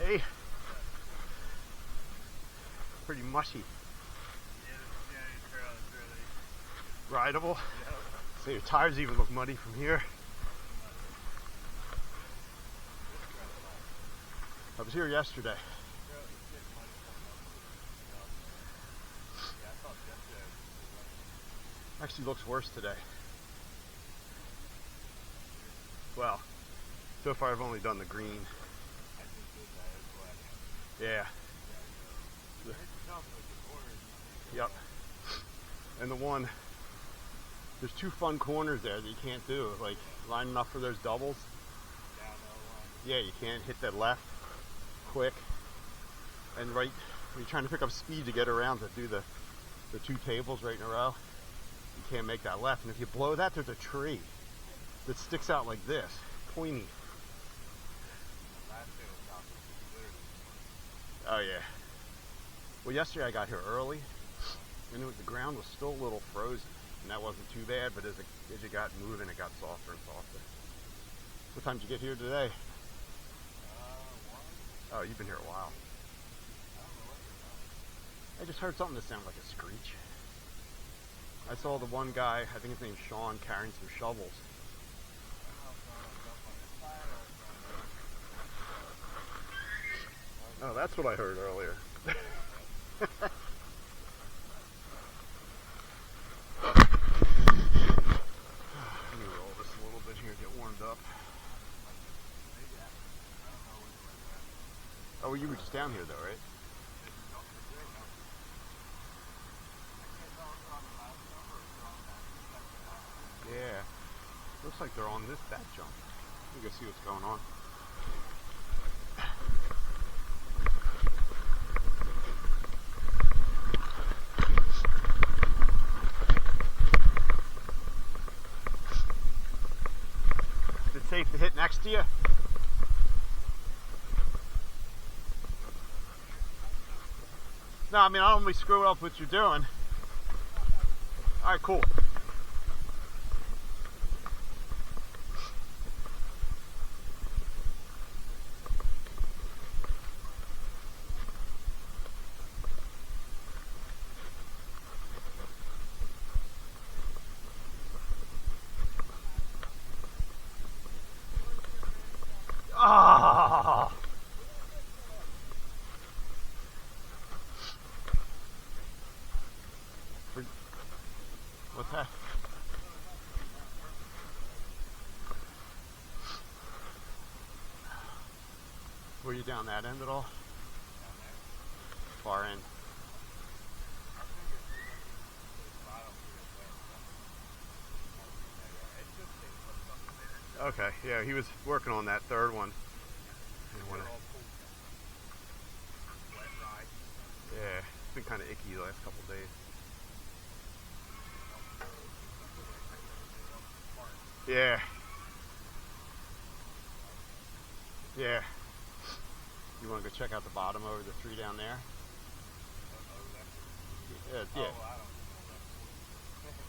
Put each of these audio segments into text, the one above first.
Hey. Pretty mushy. Yeah, the trail is really Rideable. yep. So your tires even look muddy from here. I was here yesterday. Actually looks worse today. Well, so far I've only done the green. Yeah. Yep. And the one, there's two fun corners there that you can't do, like lining up for those doubles. Yeah, you can't hit that left quick, and right when you're trying to pick up speed to get around to do the two tables right in a row, you can't make that left. And if you blow that, there's a tree that sticks out like this, pointy. Oh yeah. Well, yesterday I got here early, and the ground was still a little frozen, and that wasn't too bad. But as you got moving, it got softer and softer. What time did you get here today? Oh, you've been here a while. I just heard something that sounded like a screech. I saw the one guy, I think his name's Sean, carrying some shovels. Oh, that's what I heard earlier. Let me roll this a little bit here, get warmed up. Oh, well, you were just down here though, right? Yeah. Looks like they're on that jump. Let me go see what's going on. Is it safe to hit next to you? No, I mean, I don't want to be screwing up what you're doing. Alright, cool. Ah! What's that? Were you down that end at all? Far end. Okay, yeah, he was working on that third one. Yeah, it's been kind of icky the last couple days. Yeah. Yeah. You want to go check out the bottom over the three down there? Yeah.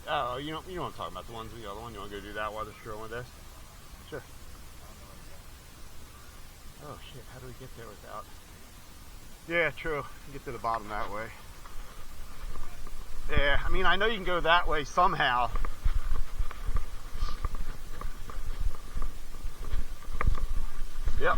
Oh, you know what I'm talking about, the ones with the other one. You want to go do that while they're screwing with this? Sure. Oh shit, how do we get there without? Yeah, true. You can get to the bottom that way. Yeah, I mean, I know you can go that way somehow. Yep.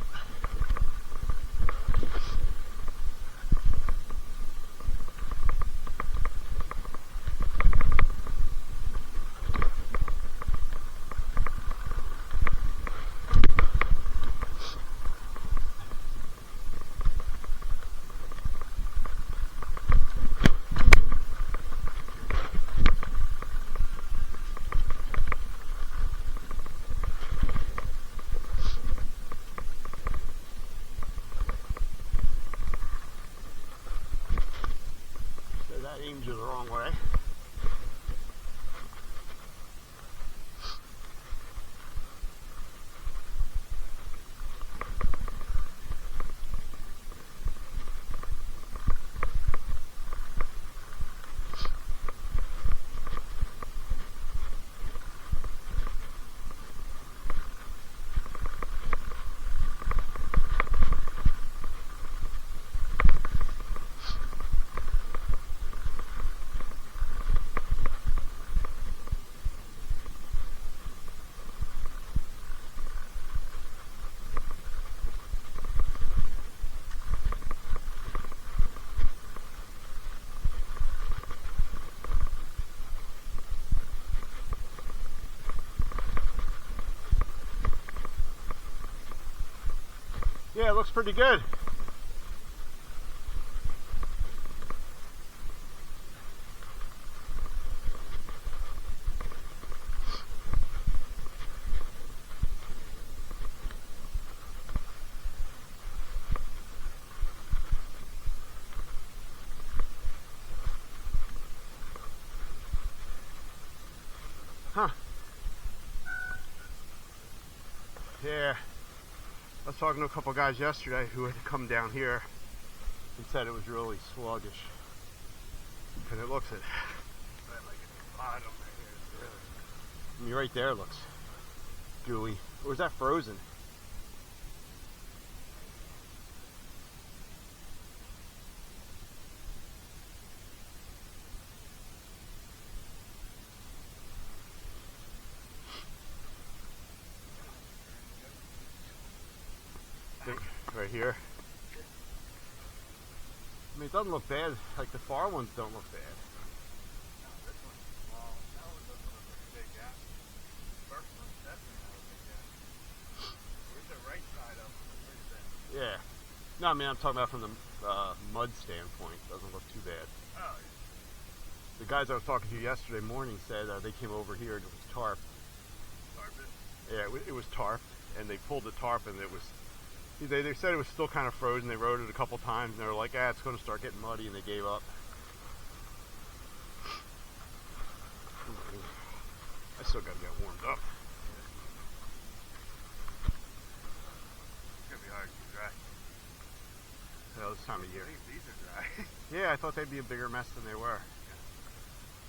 Aimed you the wrong way. Yeah, it looks pretty good. Huh. Yeah. I was talking to a couple guys yesterday who had come down here and said it was really sluggish. And it looks it. But like at the bottom right here, it's really. I mean, right there looks gooey. Or is that frozen? Right here. I mean, it doesn't look bad. Like the far ones don't look bad. No, this one's small. That one doesn't look like a big gap. First one's definitely not a big gap. Where's the right side of them? Where's that? Yeah. No, I mean, I'm talking about from the mud standpoint. Doesn't look too bad. Oh, yeah. The guys I was talking to yesterday morning said they came over here and it was tarp. Carpet. Yeah, it was tarp, and they pulled the tarp and it was. They said it was still kind of frozen. They rode it a couple times and they were like, it's going to start getting muddy, and they gave up. I still got to get warmed up. It's gonna be hard to keep dry. This time of year. I think these are dry. Yeah, I thought they'd be a bigger mess than they were.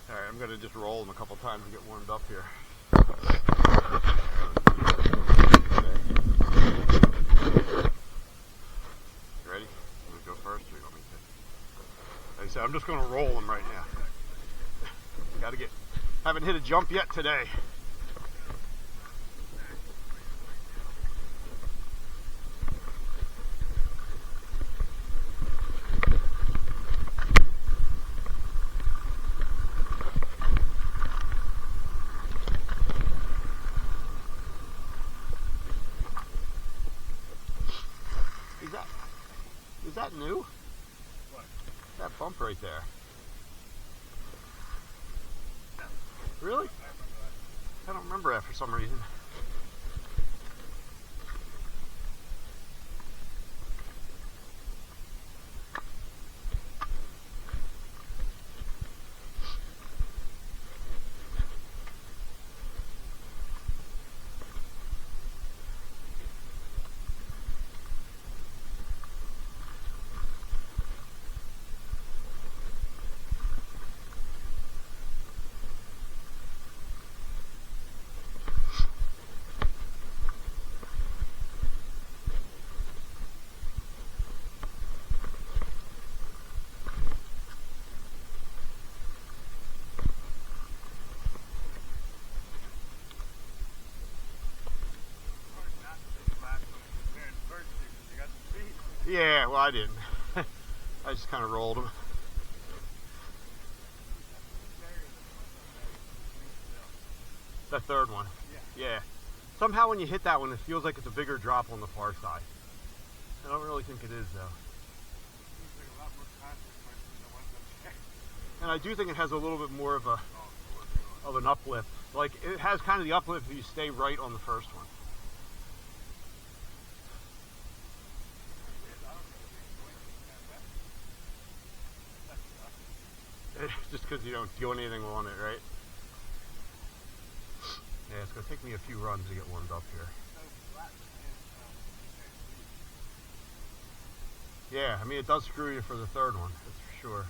All right, I'm going to just roll them a couple times and get warmed up here. Ready? You want to go first, or you want me to? Like I said, I'm just going to roll them right now. Haven't hit a jump yet today. Is that new? What? That bump right there. No. Really? I remember that. I don't remember that for some reason. Yeah, well, I didn't. I just kind of rolled them. The third one. Yeah. Somehow when you hit that one, it feels like it's a bigger drop on the far side. I don't really think it is, though. And I do think it has a little bit more of an uplift. Like, it has kind of the uplift if you stay right on the first one. Just because you don't do anything on it, right? Yeah, it's going to take me a few runs to get warmed up here. Yeah, I mean, it does screw you for the third one, that's for sure.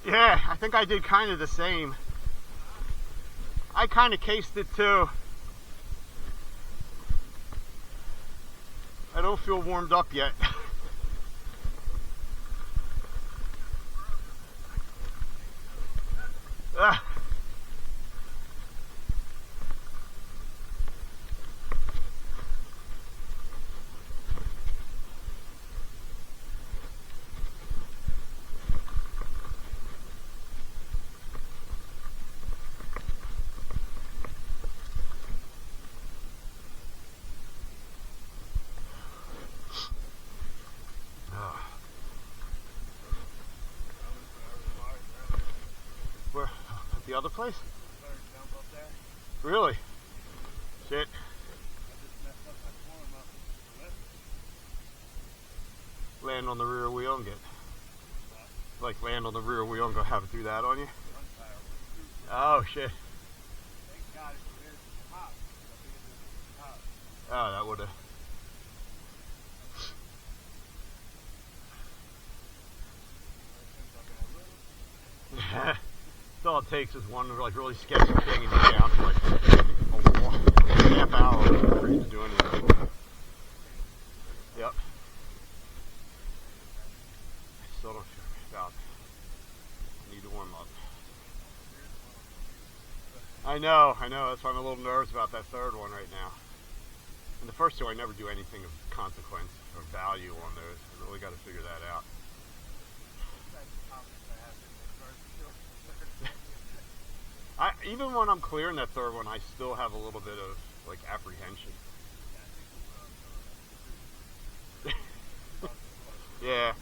Yeah, I think I did kind of the same. I kind of cased it too. don't feel warmed up yet. Ah. Where? At the other place? Jump up there. Really? Shit. I just messed up my form up the lift. Land on the rear wheel and get... Like land on the rear wheel and go have it do that on you? Oh shit. Thank God it's weird to the top. I think it is the top. Oh, that would have... That's all it takes is one like really sketchy thing and you're down for like a half hour before you do anything. Yep. I still don't feel about. I need to warm up. I know. That's why I'm a little nervous about that third one right now. And the first two, I never do anything of consequence or value on those. I really got to figure that out. Even when I'm clearing that third one, I still have a little bit of like apprehension. Yeah,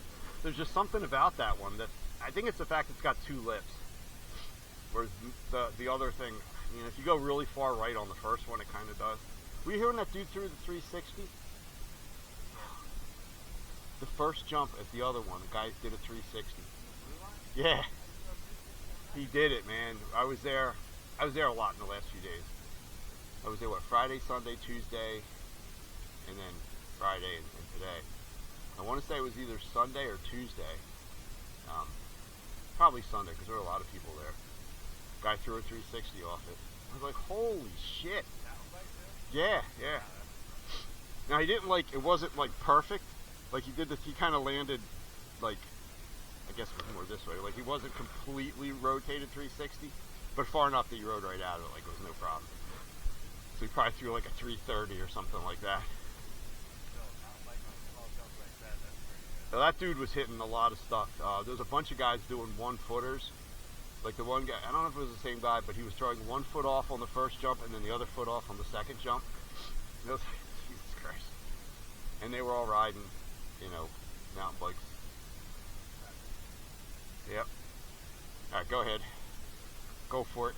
there's just something about that one that I think it's the fact it's got two lips. Whereas the other thing, you know, if you go really far right on the first one, it kind of does. Were you hearing that dude through the 360? The first jump at the other one, the guy did a 360. Yeah. He did it, man. I was there a lot in the last few days. I was there, Friday, Sunday, Tuesday, and then Friday and today. I want to say it was either Sunday or Tuesday. Probably Sunday, because there were a lot of people there. Guy threw a 360 off it. I was like, holy shit. Yeah. Now, he didn't it wasn't perfect. Like, he kind of landed, I guess it was more this way. Like, he wasn't completely rotated 360, but far enough that he rode right out of it. Like, it was no problem. So he probably threw like a 330 or something like that. Now, that dude was hitting a lot of stuff. There was a bunch of guys doing 1-footers. Like the one guy, I don't know if it was the same guy, but he was throwing 1 foot off on the first jump and then the other foot off on the second jump. And I was like, Jesus Christ. And they were all riding, mountain bikes. Yep. Alright, go ahead. Go for it.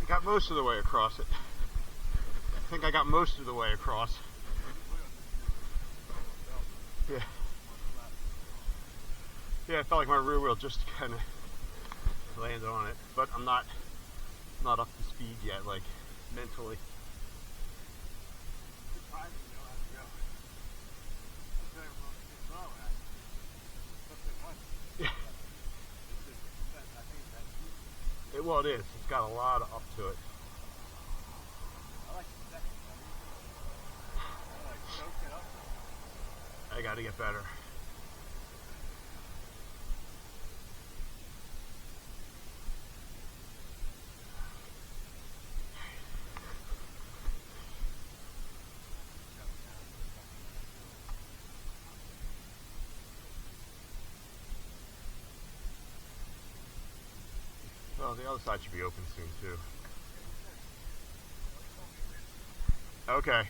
Got most of the way across it. I think I got most of the way across. Yeah. Yeah, I felt like my rear wheel just kind of landed on it, but I'm not up to speed yet, like mentally. Yeah. Well, it is. It's got a lot of up to it. I like the second one. I soaked it up. I got to get better. the other side should be open soon too. Okay.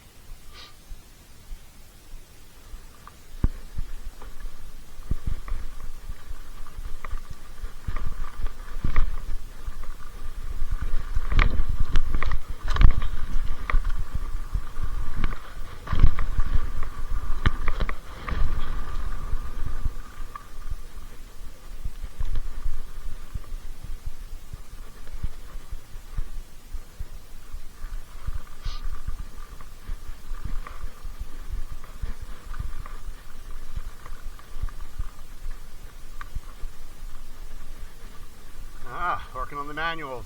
Ah, working on the manuals.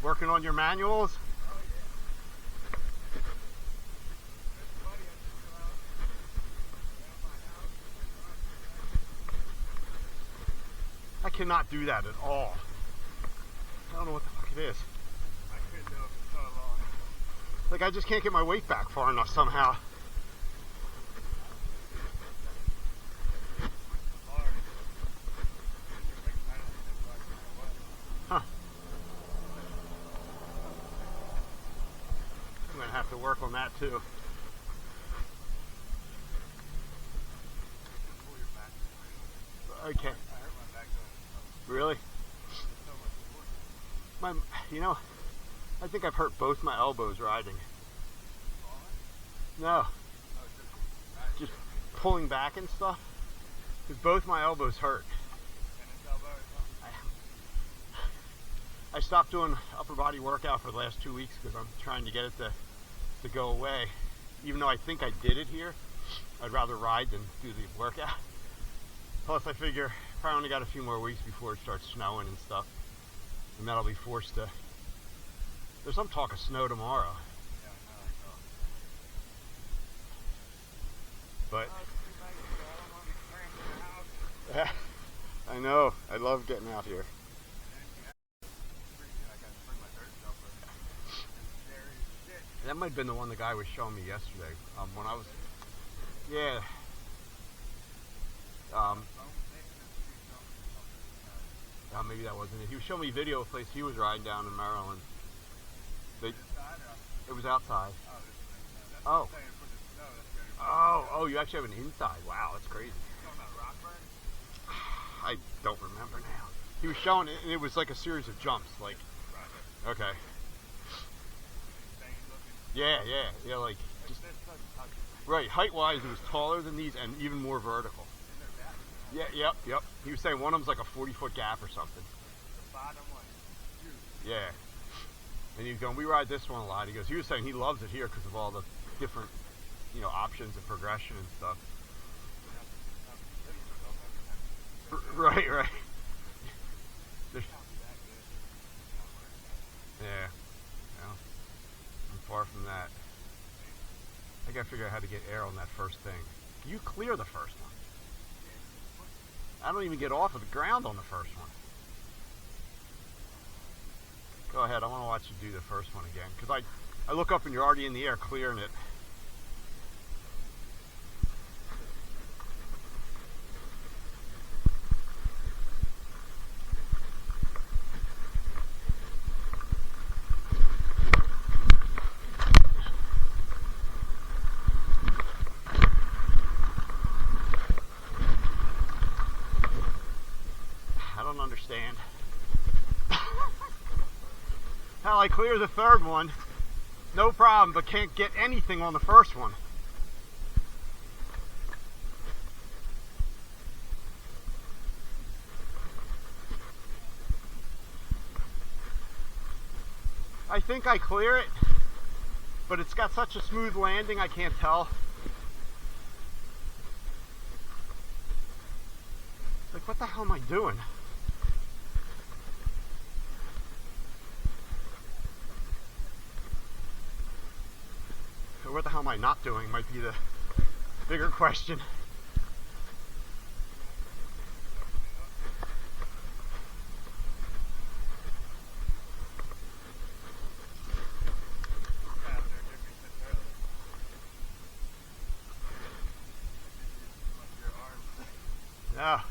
Working on your manuals? I cannot do that at all. I don't know what the fuck it is. I couldn't do it for so long. Like, I just can't get my weight back far enough somehow. Huh. I'm gonna have to work on that too. Okay. Really? You know, I think I've hurt both my elbows riding. No. Just pulling back and stuff. Because both my elbows hurt. I stopped doing upper body workout for the last 2 weeks because I'm trying to get it to go away. Even though I think I did it here, I'd rather ride than do the workout. Plus I figure probably only got a few more weeks before it starts snowing and stuff. And then I'll be forced to... There's some talk of snow tomorrow. But... I know. I love getting out here. That might have been the one the guy was showing me yesterday. When I was... Yeah. Maybe that wasn't it. He was showing me a video of a place he was riding down in Maryland. It was outside. Oh. Oh, you actually have an inside. Wow, that's crazy. I don't remember now. He was showing it, and it was like a series of jumps. Like, okay. Yeah, like, just, right, height-wise, it was taller than these and even more vertical. Yeah, yep. He was saying one of them's like a 40-foot gap or something. Yeah. And he was going, we ride this one a lot. He goes, he was saying he loves it here because of all the different, options and progression and stuff. Right. Yeah. Well, I'm far from that. I gotta figure out how to get air on that first thing. You clear the first one. I don't even get off of the ground on the first one. Go ahead, I want to watch you do the first one again. Because I look up and you're already in the air clearing it. I don't understand how I clear the third one, no problem, but can't get anything on the first one. I think I clear it, but it's got such a smooth landing I can't tell. Like, what the hell am I doing? Or what the hell am I not doing might be the bigger question. Yeah.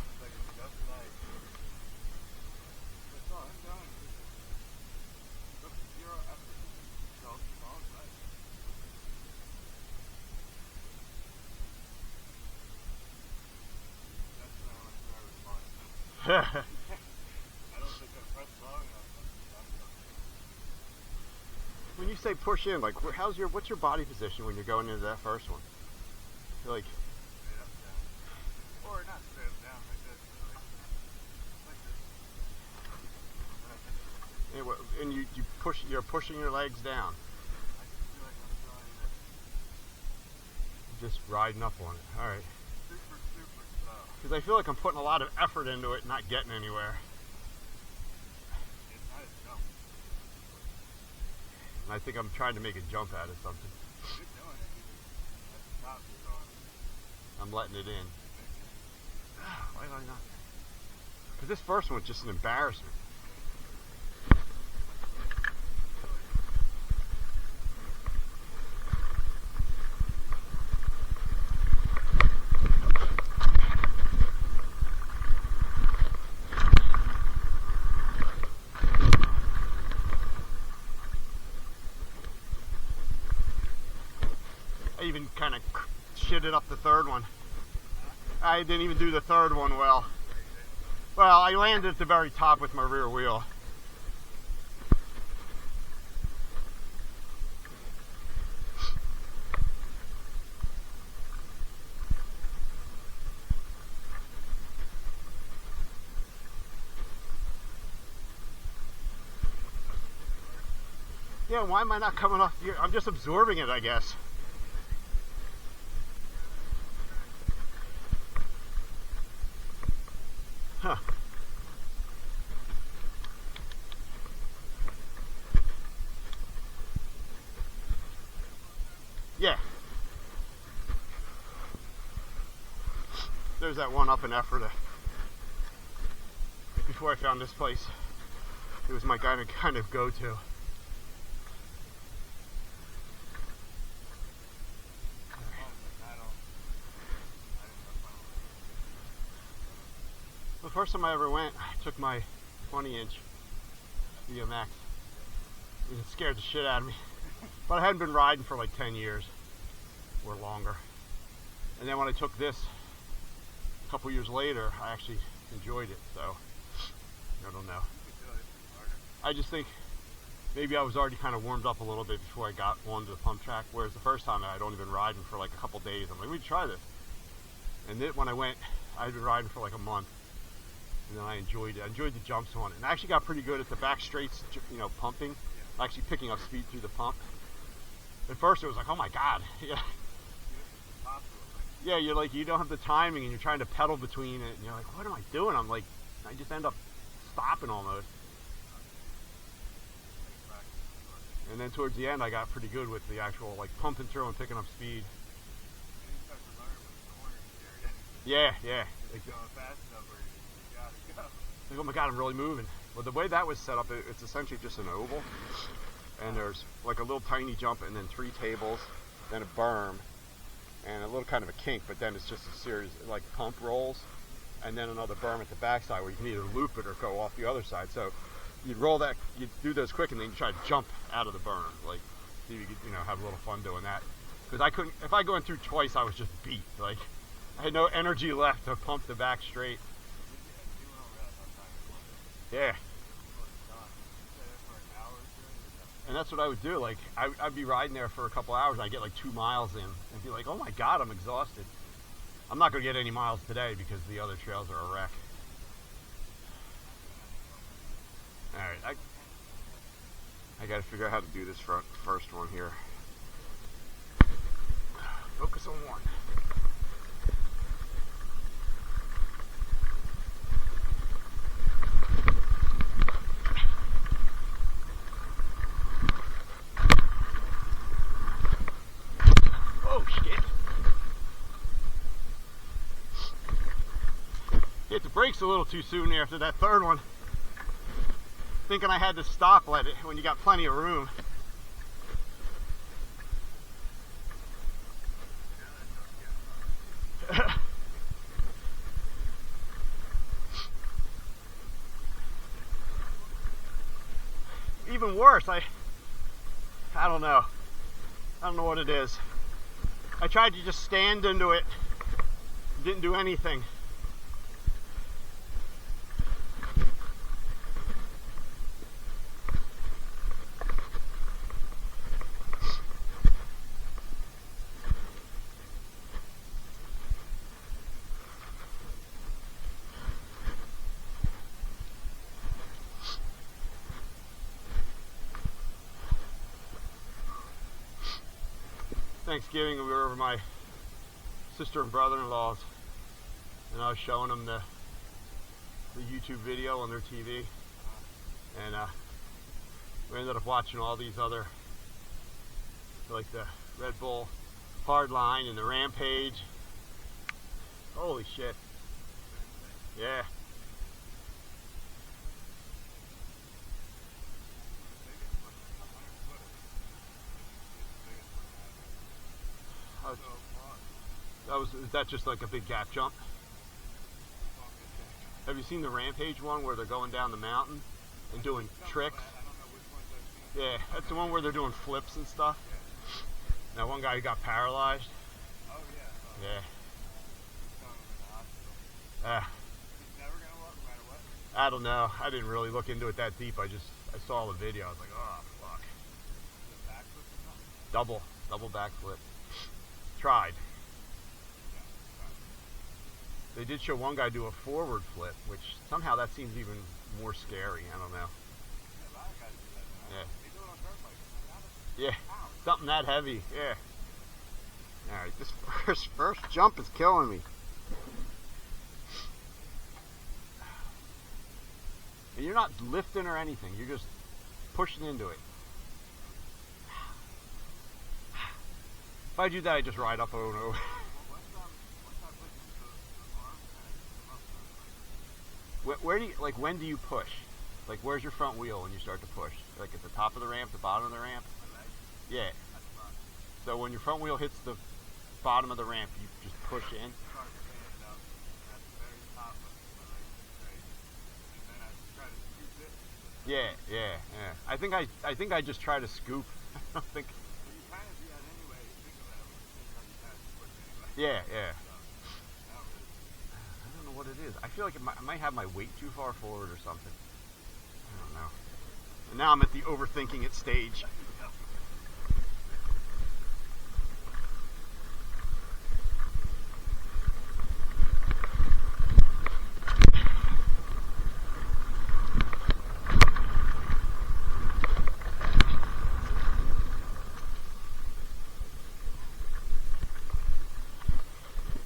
I don't think I pressed long enough. When you say push in, like, what's your body position when you're going into that first one? You're like, Straight up, down. Or not straight up, down, like this. Like this. and you're pushing your legs down. I just feel like I'm going Just riding up on it. All right. super, super slow. Because I feel like I'm putting a lot of effort into it, not getting anywhere. It's not a jump. And I think I'm trying to make a jump out of something. You're doing it. At the top, you're going. I'm letting it in. Why did I not? Because this first one's just an embarrassment. I even kind of shitted up the third one. I didn't even do the third one well. Well, I landed at the very top with my rear wheel. Yeah, why am I not coming off here? I'm just absorbing it, I guess. Huh. Yeah. There's that one up in Ephrata. Before I found this place, it was my kind of go-to. The first time I ever went, I took my 20-inch BMX. It scared the shit out of me. But I hadn't been riding for like 10 years or longer. And then when I took this a couple years later, I actually enjoyed it. So, I don't know. I just think maybe I was already kind of warmed up a little bit before I got onto the pump track. Whereas the first time I'd only been riding for like a couple days. I'm like, we try this. And then when I went, I'd been riding for like a month. And then I enjoyed it. I enjoyed the jumps on it. And I actually got pretty good at the back straights, you know, pumping. Actually picking up speed through the pump. At first it was like, oh my God. Yeah. Yeah, you're like, you don't have the timing and you're trying to pedal between it. And you're like, what am I doing? I'm like, I just end up stopping almost. And then towards the end I got pretty good with the actual like pumping through and picking up speed. Yeah, yeah. Like, like, oh my God, I'm really moving. Well, the way that was set up, it's essentially just an oval, and there's like a little tiny jump, and then 3 tables, then a berm, and a little kind of a kink, but then it's just a series of like pump rolls, and then another berm at the backside where you can either loop it or go off the other side. So you'd roll that, you'd do those quick, and then you try to jump out of the berm, like see if you could, you know, have a little fun doing that. Because I couldn't, if I go in through twice, I was just beat. Like I had no energy left to pump the back straight. Yeah. And that's what I would do. Like, I'd be riding there for a couple hours, and I'd get like 2 miles in, and be like, oh my God, I'm exhausted. I'm not going to get any miles today because the other trails are a wreck. Alright, I got to figure out how to do this first one here. Focus on one. Hit the brakes a little too soon after that third one. Thinking I had to stop let it when you got plenty of room. Even worse, I don't know. I don't know what it is. I tried to just stand into it. Didn't do anything. Thanksgiving, we were over my sister and brother-in-law's, and I was showing them the YouTube video on their TV, and we ended up watching all these other, like the Red Bull Hardline and the Rampage. Holy shit. Yeah. Is that just like a big gap jump? Have you seen the Rampage one where they're going down the mountain and doing tricks? Yeah, that's the one where they're doing flips and stuff. Now one guy got paralyzed. Oh yeah. Yeah. I don't know. I didn't really look into it that deep. I saw the video. I was like, oh fuck. Double backflip. Tried. They did show one guy do a forward flip, which somehow that seems even more scary. I don't know. Yeah. Yeah. Something that heavy. Yeah. All right. This first jump is killing me. And you're not lifting or anything. You're just pushing into it. If I do that, I just ride up over and over. Where do you, like, when do you push? Like, where's your front wheel when you start to push? Like at the top of the ramp, the bottom of the ramp? Yeah. So when your front wheel hits the bottom of the ramp, you just push in? Yeah. I think I just try to scoop. I don't think. Yeah. I don't know what it is. I feel like I might have my weight too far forward or something. I don't know. And now I'm at the overthinking it stage.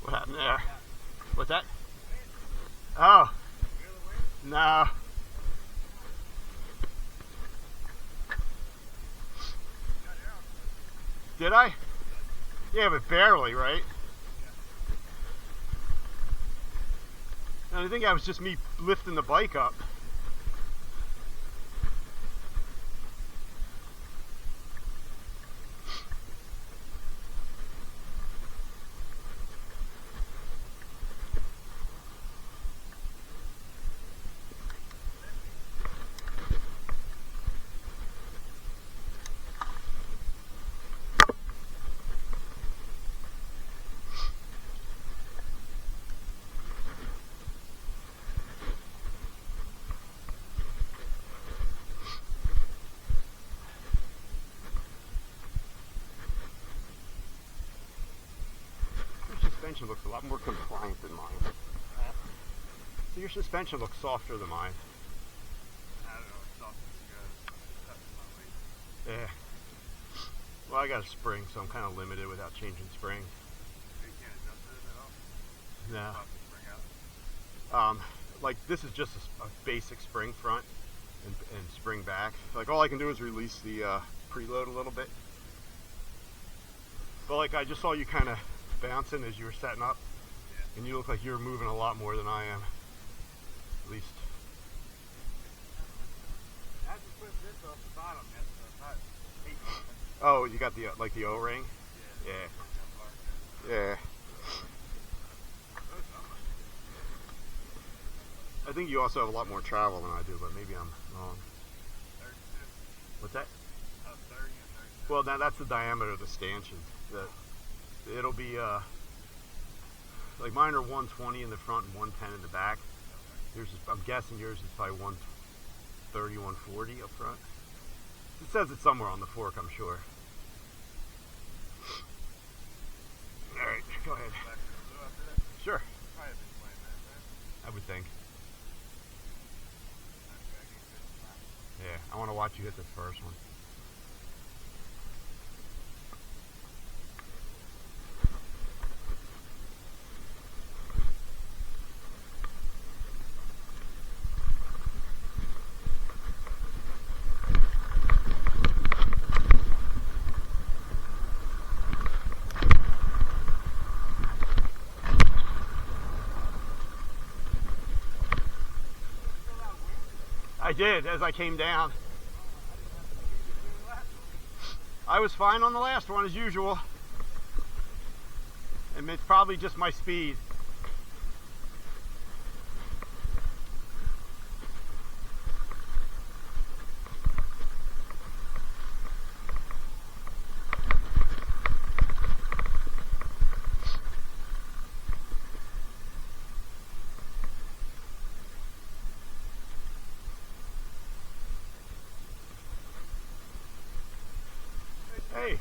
What happened there? What's that? Oh. No. Did I? Yeah, but barely, right? And I think that was just me lifting the bike up. Suspension looks a lot more compliant than mine. So your suspension looks softer than mine. I don't know, it's soft as good. Yeah. Well, I got a spring, so I'm kind of limited without changing springs. You can't adjust it at all? No. Pop the spring out? Like this is just a basic spring front and spring back. Like all I can do is release the preload a little bit. But like I just saw you kind of bouncing as you were setting up, yeah. And you look like you're moving a lot more than I am. At least. I just put this off the bottom. That's oh, you got the like the O-ring? Yeah. I think you also have a lot more travel than I do, but maybe I'm wrong. 32. What's that? 30 and 32. Well, now that's the diameter of the stanchion. It'll be like mine are 120 in the front and 110 in the back. Yours is, I'm guessing yours is probably 130, 140 up front. It says it's somewhere on the fork, I'm sure. All right, go ahead. Sure. I would think. Yeah, I want to watch you hit this first one. did as I came down. I was fine on the last one as usual. And it's probably just my speed. Hey.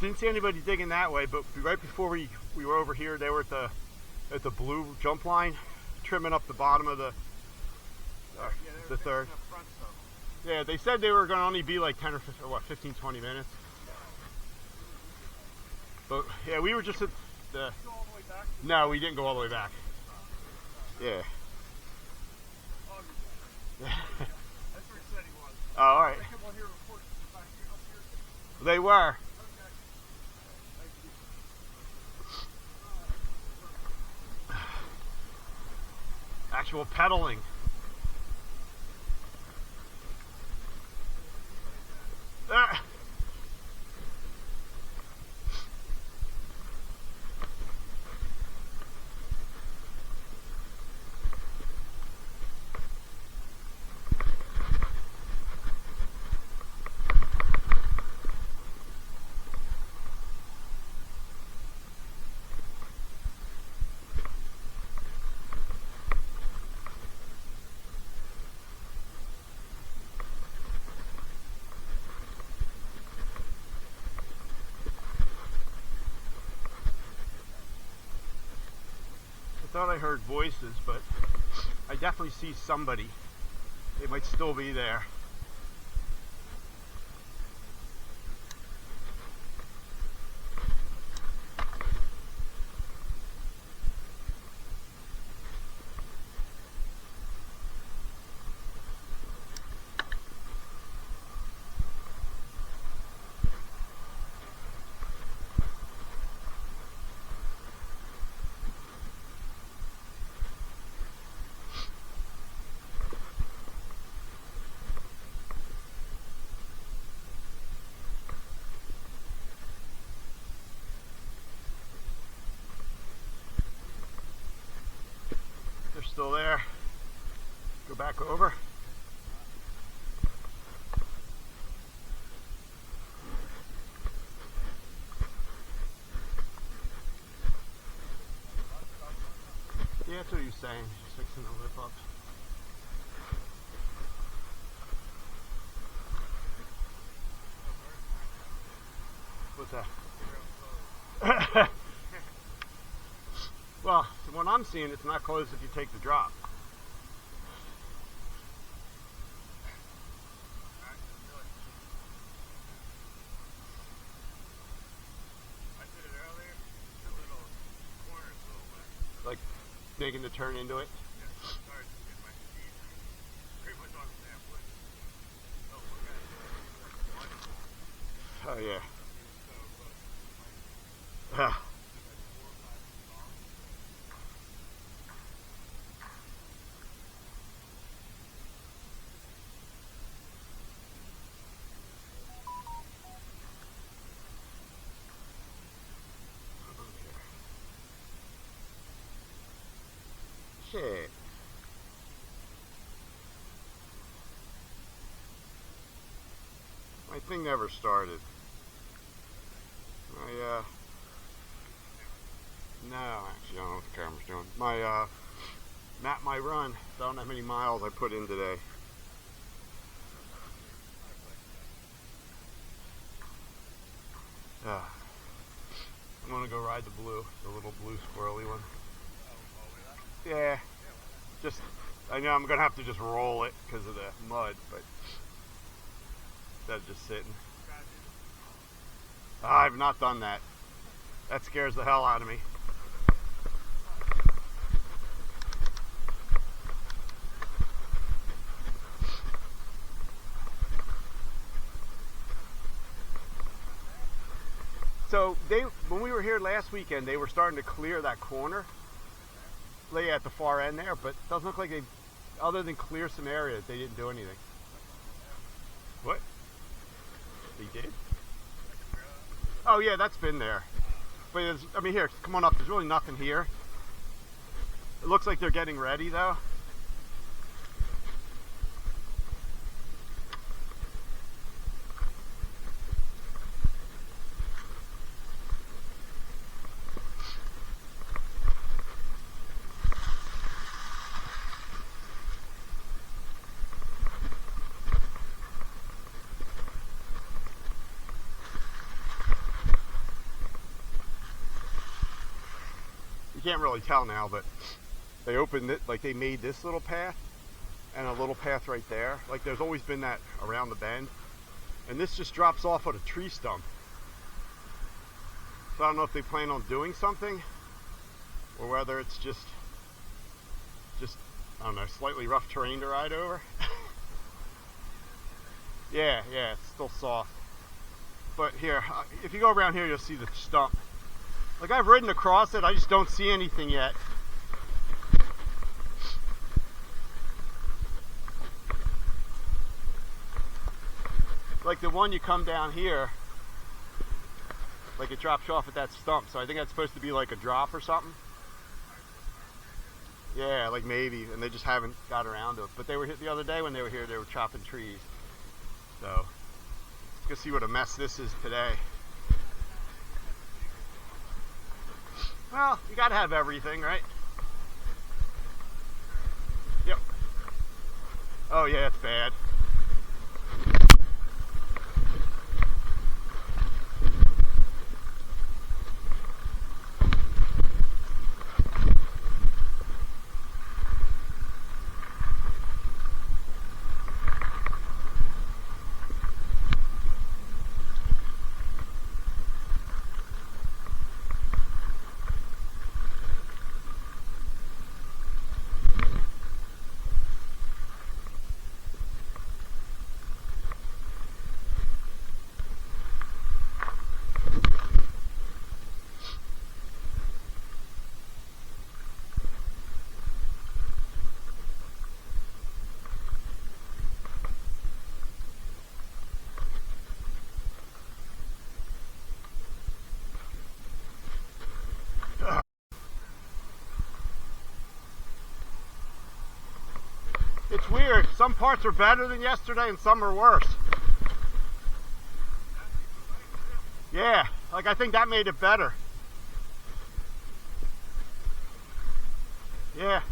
Didn't see anybody digging that way, but right before we were over here, they were at the blue jump line, trimming up the bottom of the third. Yeah, they said they were going to only be like 10 or 15, or what, 15, 20 minutes. But yeah, we were just at the. No, we didn't go all the way back. Yeah. That's where he said he was. Oh, all right. They were. Actual pedaling. Ah. I thought I heard voices, but I definitely see somebody. They might still be there. Still there. Go back over. Yeah, that's what he was saying. Just fixing the lip up. What's that? Well, from what I'm seeing, it's not closed if you take the drop. I did it earlier. The little corner's a little wet. Like making the turn into it. Yeah, sorry to get my speed. Pretty much on the damn foot. Oh, look at it. Oh yeah. So close. Shit. My thing never started. No, actually I don't know what the camera's doing. Map my run. I don't know how many miles I put in today. I'm gonna go ride the blue, the little blue squirrely one. Yeah, just, I know I'm gonna have to just roll it because of the mud, but instead of just sitting. I've not done that. That scares the hell out of me. So when we were here last weekend, they were starting to clear that corner. Lay at the far end there, but it doesn't look like they other than clear some areas, they didn't do anything. What? They did? Oh yeah, that's been there. But I mean, here, come on up. There's really nothing here. It looks like they're getting ready though. You can't really tell now, but they opened it, like they made this little path and a little path right there. Like there's always been that around the bend, and this just drops off of a tree stump. So I don't know if they plan on doing something or whether it's just I don't know, slightly rough terrain to ride over. Yeah, it's still soft. But here, if you go around here, you'll see the stump. Like I've ridden across it, I just don't see anything yet. Like the one you come down here, like it drops off at that stump. So I think that's supposed to be like a drop or something. Yeah, like maybe, and they just haven't got around to it. But they were here the other day when they were here, they were chopping trees. So let's go see what a mess this is today. Well, you gotta have everything, right? Yep. Oh yeah, it's bad. It's weird. Some parts are better than yesterday and some are worse. Yeah, like I think that made it better. Yeah.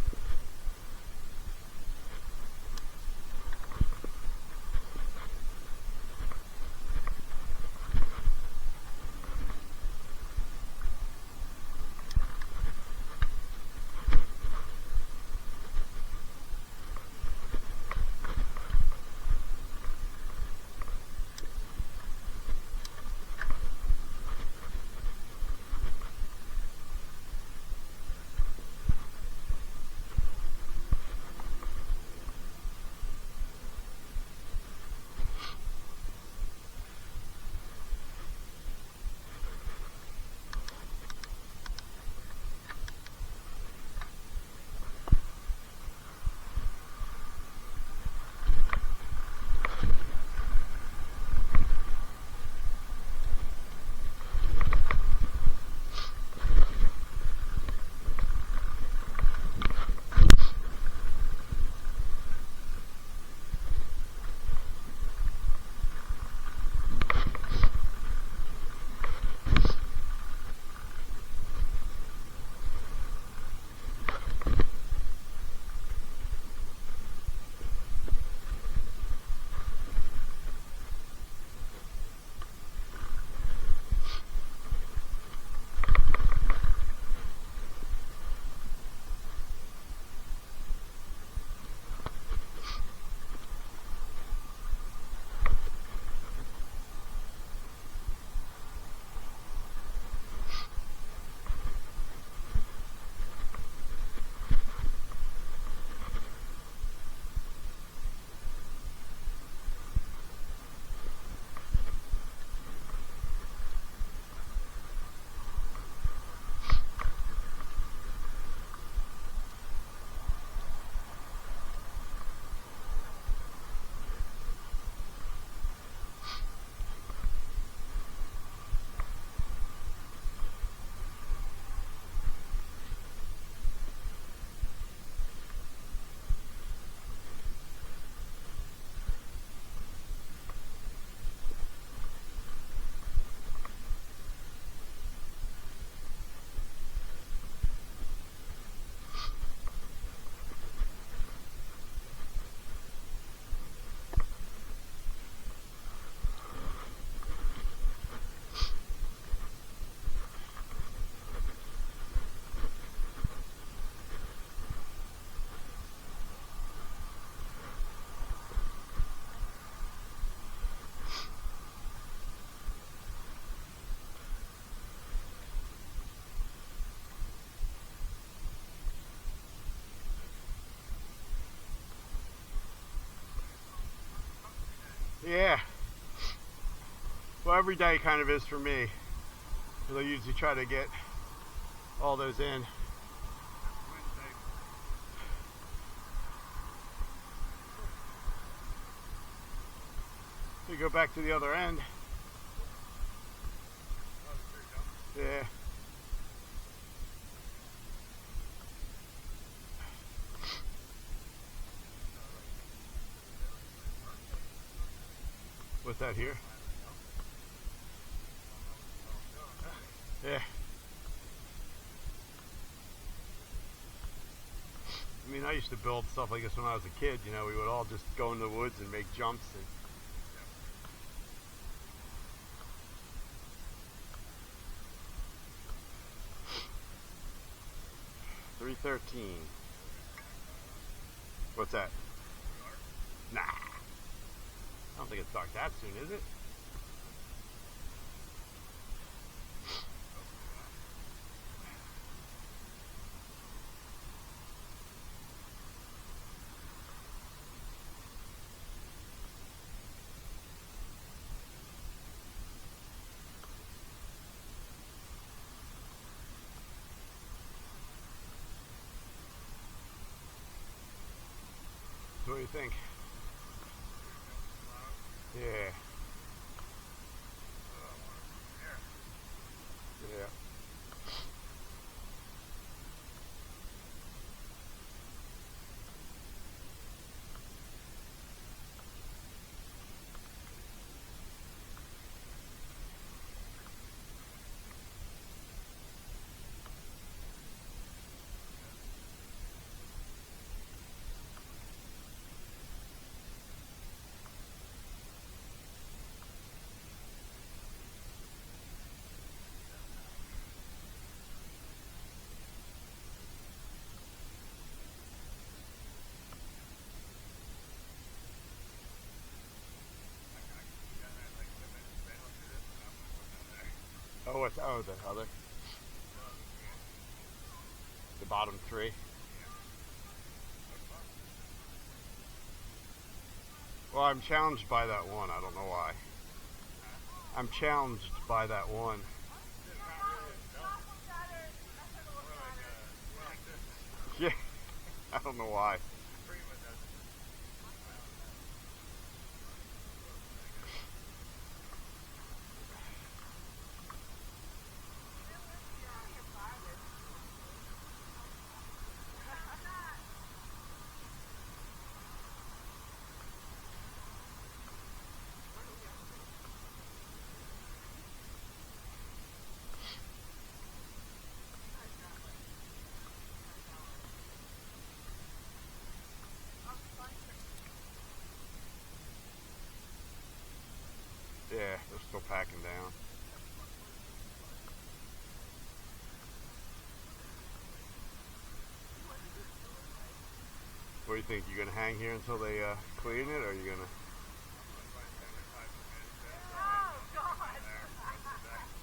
Yeah. Well, every day kind of is for me. I usually try to get all those in. We go back to the other end. Yeah. What's that here? Yeah. I mean, I used to build stuff like this when I was a kid. You know, we would all just go in the woods and make jumps. And 313. What's that? Nah. I don't think it's dark that soon, is it? What do you think? Yeah. Yeah. Oh, what's the other? The bottom three? Well, I'm challenged by that one. I don't know why. I'm challenged by that one. Yeah, I don't know why. Yeah, they're still packing down. What do you think? You gonna hang here until they clean it, or are you gonna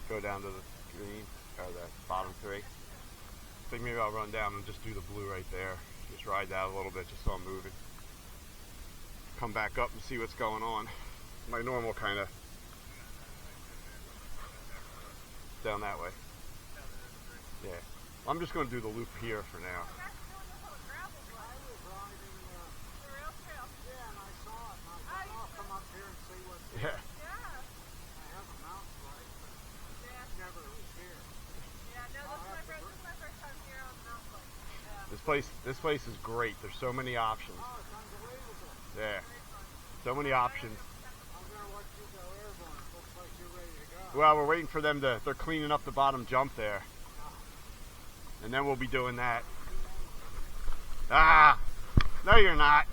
go down to the green or the bottom three? I think maybe I'll run down and just do the blue right there. Just ride that a little bit, just so I'm moving. Come back up and see what's going on. My normal kind of down that way. Yeah. I'm just going to do the loop here for now. Yeah. This place is great. There's so many options. Yeah. So many options. Well, we're waiting for them they're cleaning up the bottom jump there. And then we'll be doing that. Ah! No, you're not.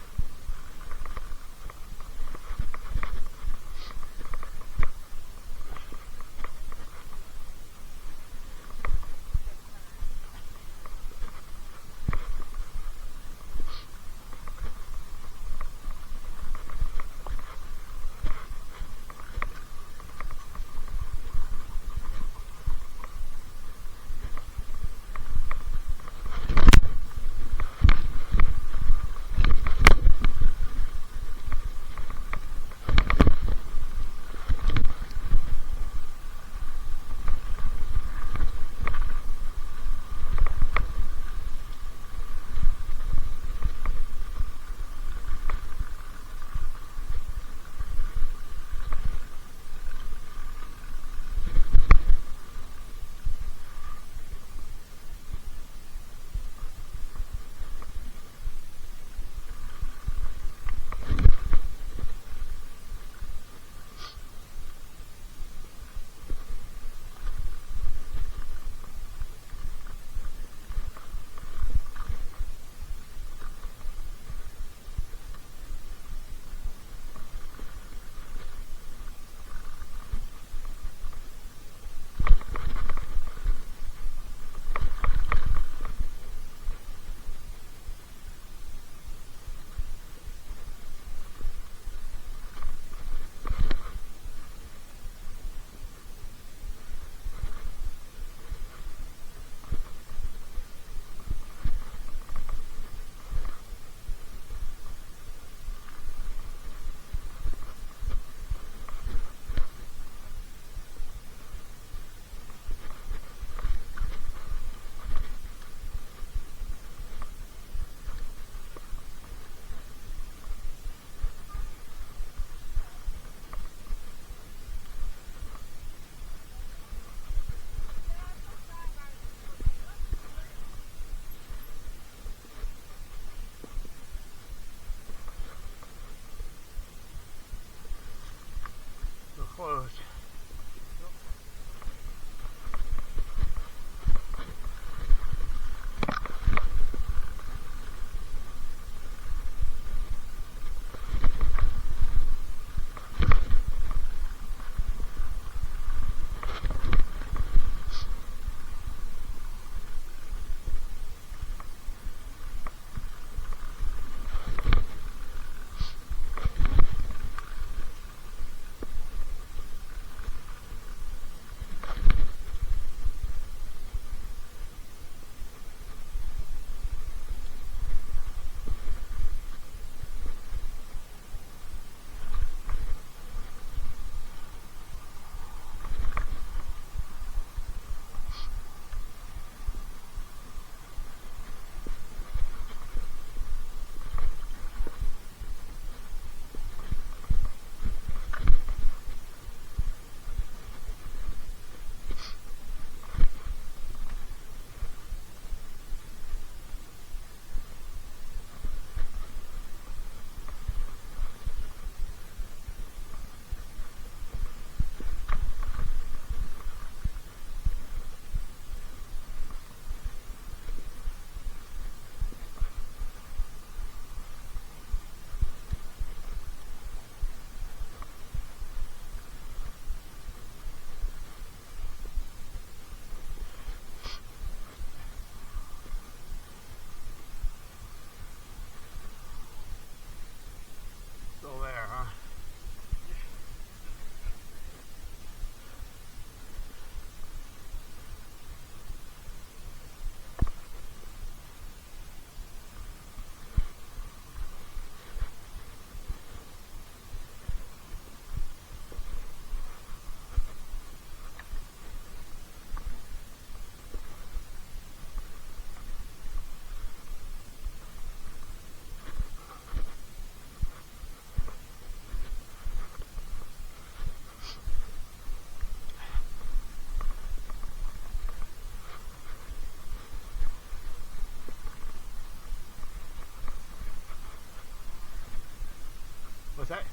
What's that?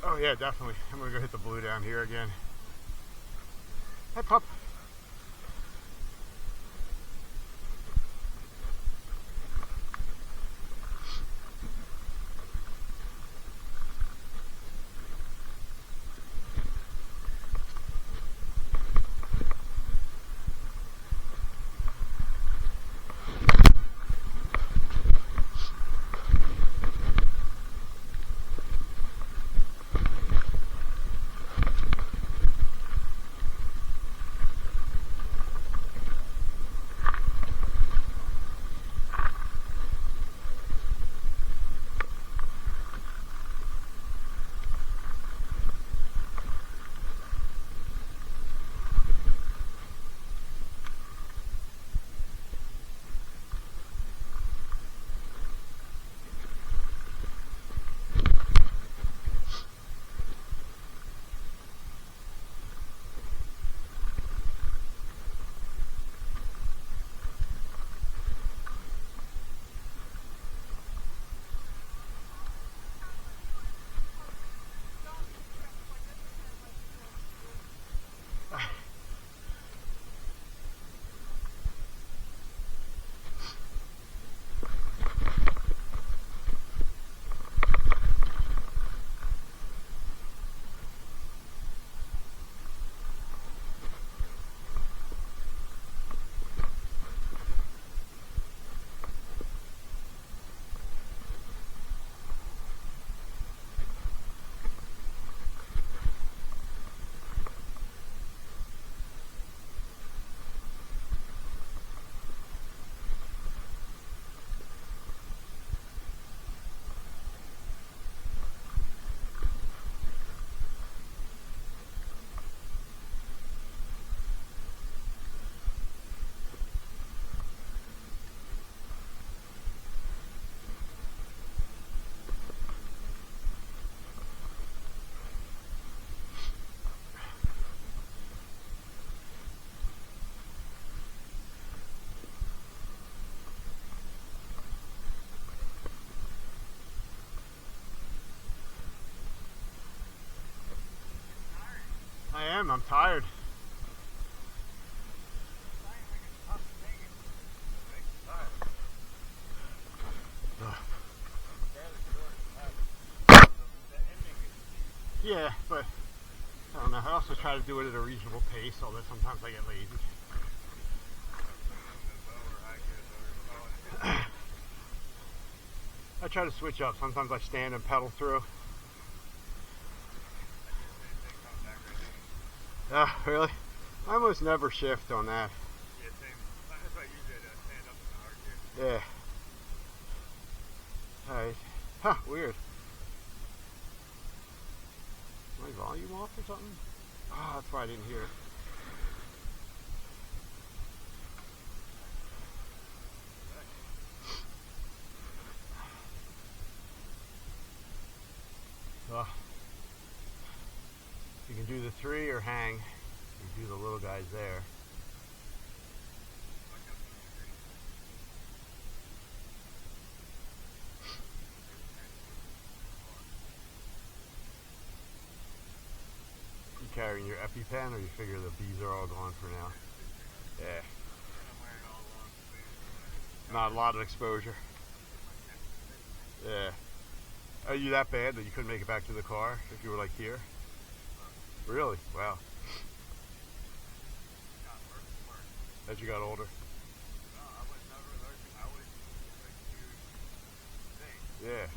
Oh yeah, definitely. I'm gonna go hit the blue down here again. Hi, pup. I am. I'm tired. Yeah, but I don't know. I also try to do it at a reasonable pace, although sometimes I get lazy. I try to switch up. Sometimes I stand and pedal through. Really? I almost never shift on that. Yeah, same. That's what you did. Stand up in the hard gear. Yeah. Alright. Huh, weird. My volume off or something? Oh, that's why I didn't hear it. You can do the 3 or hang. You do the little guys there. You carrying your EpiPen, or you figure the bees are all gone for now? Yeah. Not a lot of exposure. Yeah. Are you that bad that you couldn't make it back to the car if you were like here? Really? Wow. As you got older? Yeah.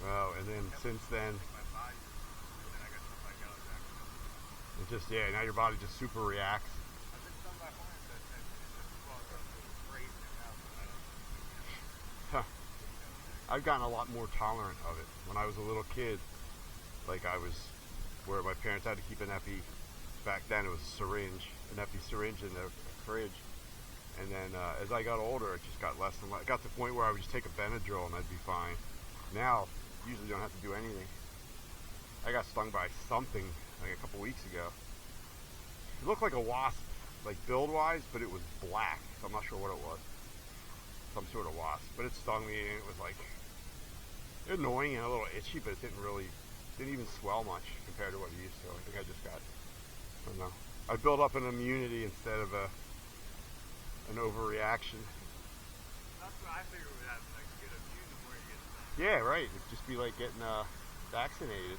Wow, and then since then, it just, yeah, now your body just super reacts. Huh. I've gotten a lot more tolerant of it. When I was a little kid, like I was, where my parents had to keep an epi, back then it was a syringe, an epi syringe in the fridge. And then as I got older, it just got less and less. It got to the point where I would just take a Benadryl and I'd be fine. Now, usually don't have to do anything. I got stung by something like a couple weeks ago. It looked like a wasp, like build-wise, but it was black. So I'm not sure what it was. some sort of wasp, but it stung me and it was like annoying and a little itchy, but it didn't even swell much compared to what it used to. I think I just got, I don't know, I built up an immunity instead of an overreaction. That's what I figured would happen, like get immune before you get sick. Yeah, right. It'd just be like getting vaccinated.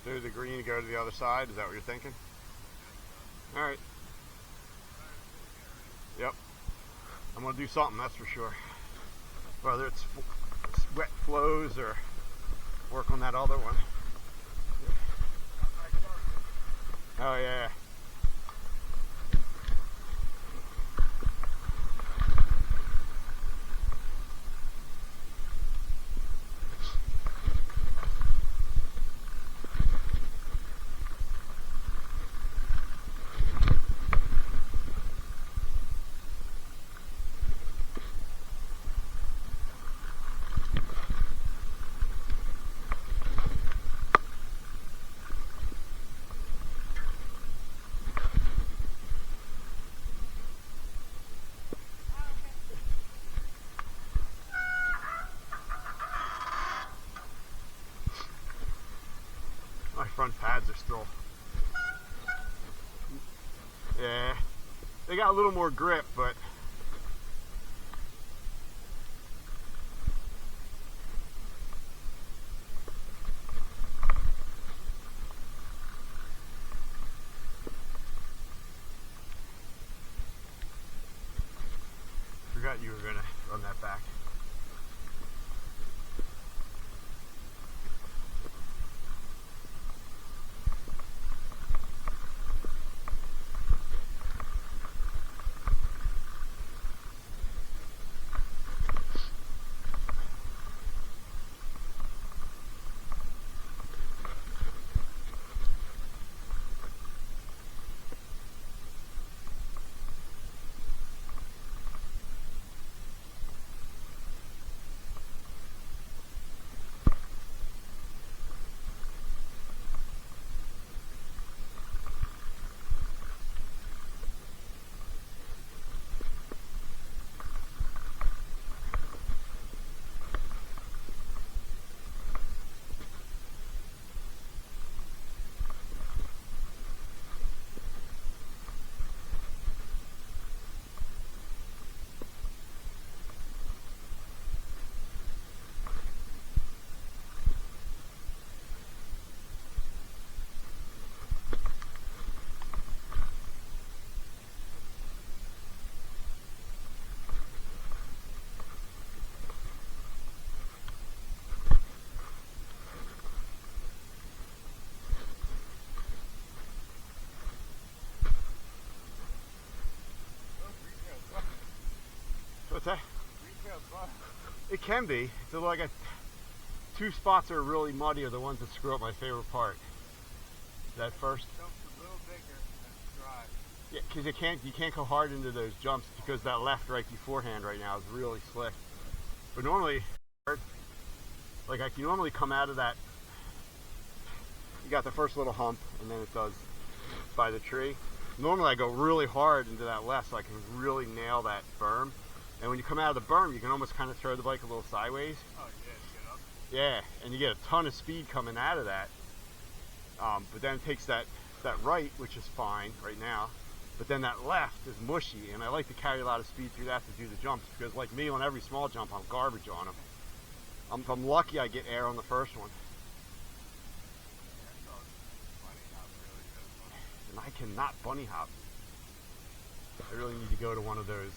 Do the green and go to the other side? Is that what you're thinking? Alright. Yep. I'm going to do something, that's for sure. Whether it's wet flows or work on that other one. Oh yeah. My front pads are still, yeah, they got a little more grip, but forgot you were gonna run that back. What's that? It can be. So like two spots are really muddy are the ones that screw up my favorite part. That first. Jumps a little bigger and dry. Yeah, because you can't go hard into those jumps because that left right beforehand right now is really slick. But normally, like I can normally come out of that. You got the first little hump, and then it does by the tree. Normally I go really hard into that left so I can really nail that berm. And when you come out of the berm, you can almost kind of throw the bike a little sideways. Oh yeah, to get up. Yeah, and you get a ton of speed coming out of that. But then it takes that right, which is fine right now. But then that left is mushy, and I like to carry a lot of speed through that to do the jumps because, like me, on every small jump, I'm garbage on them. If I'm lucky, I get air on the first one. And I cannot bunny hop. I really need to go to one of those.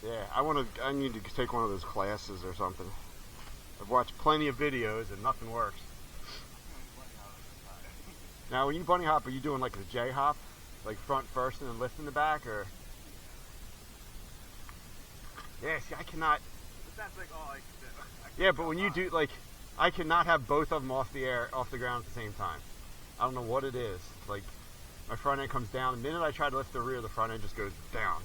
Yeah, I need to take one of those classes or something. I've watched plenty of videos and nothing works. Now, when you bunny hop, are you doing like the J hop, like front first and then lifting the back, or? Yeah, see, I cannot. But that's like all I can do. Yeah, but when you do, like, I cannot have both of them off the ground at the same time. I don't know what it is. Like, my front end comes down. The minute I try to lift the rear, the front end just goes down,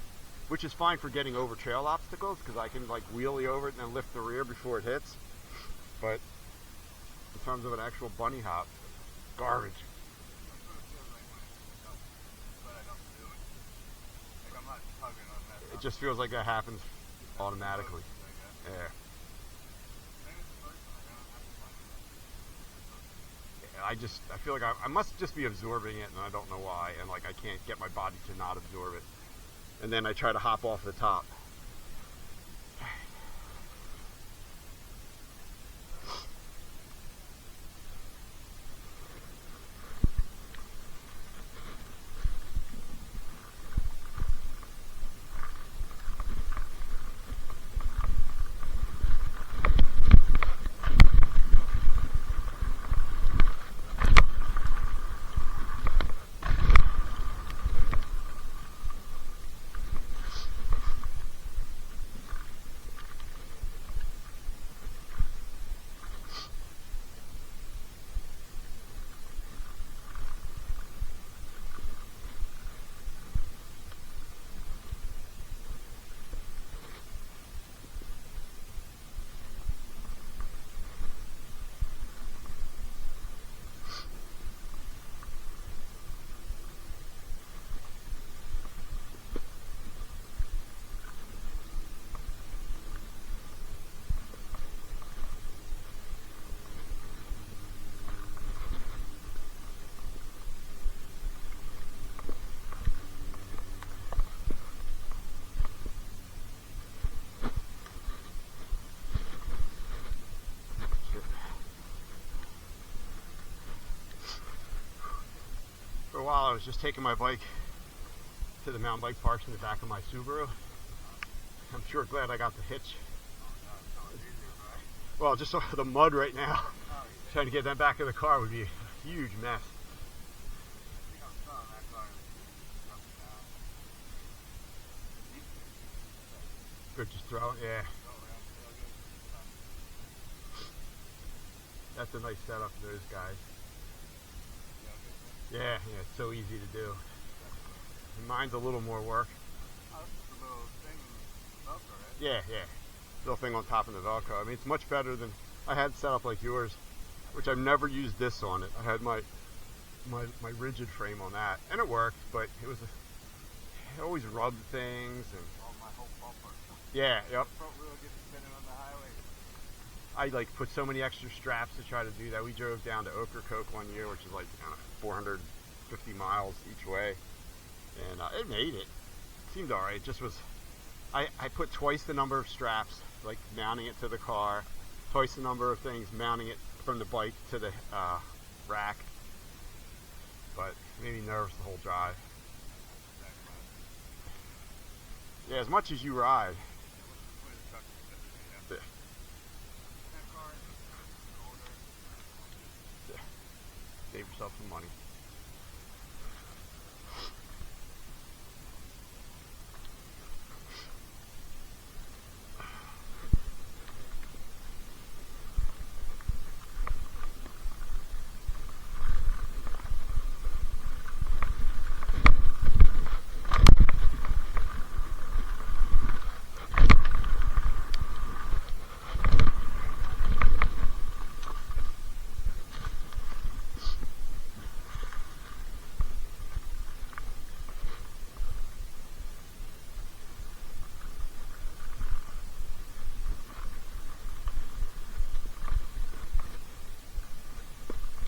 which is fine for getting over trail obstacles because I can like wheelie over it and then lift the rear before it hits. But in terms of an actual bunny hop, garbage. That's what it feels like when it's up, but I don't do it. Like I'm not tugging on that. It just feels like that happens automatically. Yeah. I feel like I must just be absorbing it, and I don't know why, and like I can't get my body to not absorb it. And then I try to hop off the top. For a while I was just taking my bike to the mountain bike parks in the back of my Subaru. I'm sure glad I got the hitch. Well, just the mud right now. Trying to get that back in the car would be a huge mess. Good, just throw it, yeah. That's a nice setup for those guys. Yeah, it's so easy to do. And mine's a little more work. Oh, this is the little thing, Velcro, right? Yeah. Little thing on top of the Velcro. I mean, it's much better than I had set up like yours, which I've never used this on it. I had my rigid frame on that, and it worked, but it always rubbed things and. Oh, my whole bumper. Yeah, yep. Front wheel gets spinning on the highway. I like put so many extra straps to try to do that. We drove down to Ocracoke one year, which is like 450 miles each way, and it made it. Seemed all right. It just was. I put twice the number of straps, like mounting it to the car, twice the number of things mounting it from the bike to the rack. But it made me nervous the whole drive. Yeah, as much as you ride. Save yourself some money.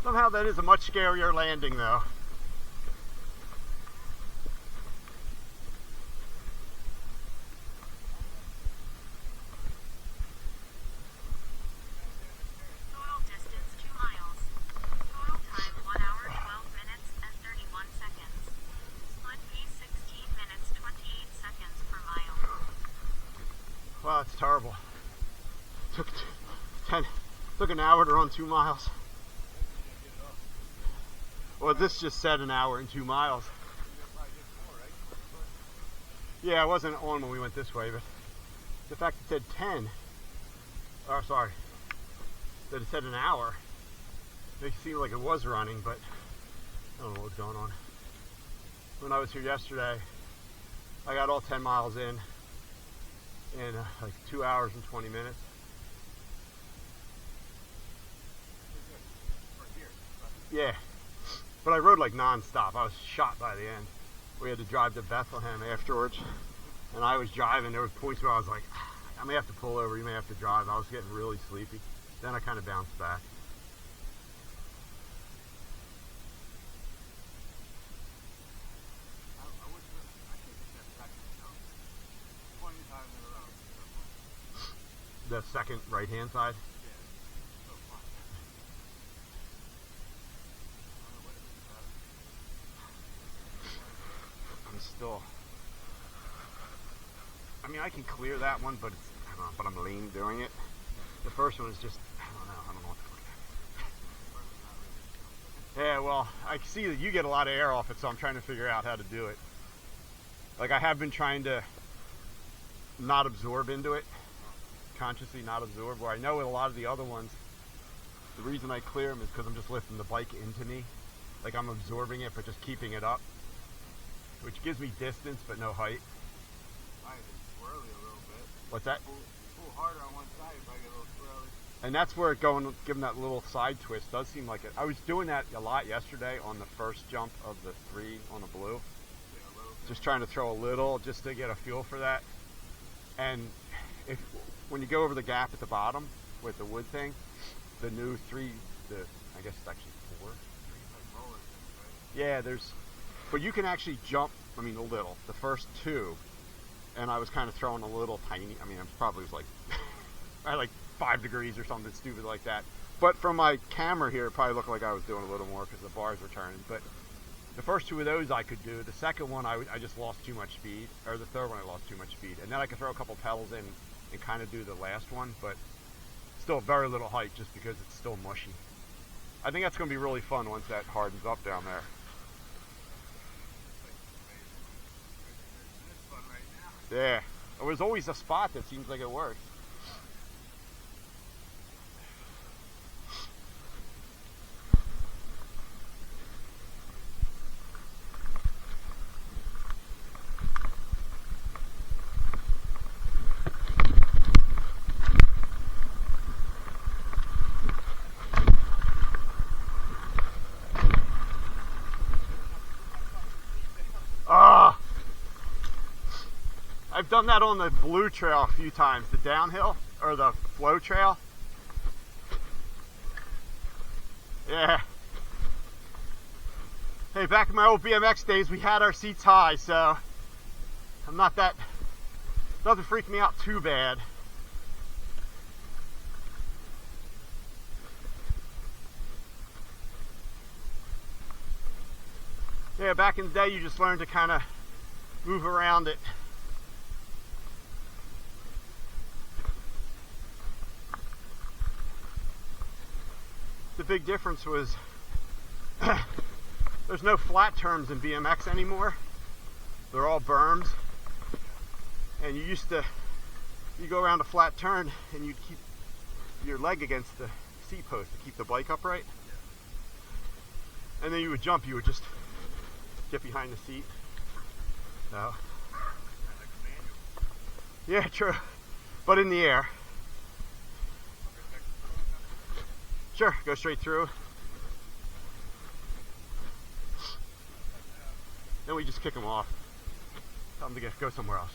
Somehow that is a much scarier landing though. Total distance 2 miles. Total time 1 hour 12 minutes and 31 seconds. Split pace 16 minutes 28 seconds per mile. Wow, it's terrible. Took an hour to run 2 miles. Well, this just said an hour and 2 miles. Yeah, I wasn't on when we went this way, but the fact it said 10, or sorry, that it said an hour, makes it seem like it was running, but I don't know what's going on. when I was here yesterday, I got all 10 miles in like 2 hours and 20 minutes. Yeah, but I rode like non-stop. I was shot by the end. We had to drive to Bethlehem afterwards, and I was driving. There were points where I was like, I may have to pull over, you may have to drive. I was getting really sleepy. Then I kind of bounced back. The second right-hand side? I'm still... I mean, I can clear that one, but it's, I don't know, but I'm lame doing it. The first one is just, I don't know what the fuck that is. Yeah, well, I see that you get a lot of air off it, so I'm trying to figure out how to do it. Like, I have been trying to not absorb into it, consciously not absorb, where I know with a lot of the other ones, the reason I clear them is because I'm just lifting the bike into me. Like, I'm absorbing it, but just keeping it up, which gives me distance, but no height. Swirly a little bit. What's that? Pull harder on one side if I get a little swirly. And that's where giving that little side twist does seem like it. I was doing that a lot yesterday on the first jump of the 3 on the blue. Just trying to throw a little, just to get a feel for that. And when you go over the gap at the bottom with the wood thing, the new 3, I guess it's actually 4. Yeah, but you can actually jump, I mean a little, the first 2. And I was kind of throwing a little tiny, I mean, it probably was like, I had like 5 degrees or something stupid like that. But from my camera here, it probably looked like I was doing a little more because the bars were turning. But the first 2 of those I could do. The second one, I just lost too much speed. Or the third one, I lost too much speed. And then I could throw a couple pedals in and kind of do the last one. But still very little height just because it's still mushy. I think that's going to be really fun once that hardens up down there. Yeah, there was always a spot that seems like it works. I've done that on the blue trail a few times, the downhill, or the flow trail. Yeah. Hey, back in my old BMX days, we had our seats high, so I'm not that, doesn't freak me out too bad. Yeah, back in the day, you just learned to kind of move around it. The big difference was there's no flat turns in BMX anymore. They're all berms. And you go around a flat turn and you'd keep your leg against the seat post to keep the bike upright. And then you would jump, you would just get behind the seat. So, yeah, true. But in the air. Sure, go straight through. Then we just kick them off. Tell them to go somewhere else.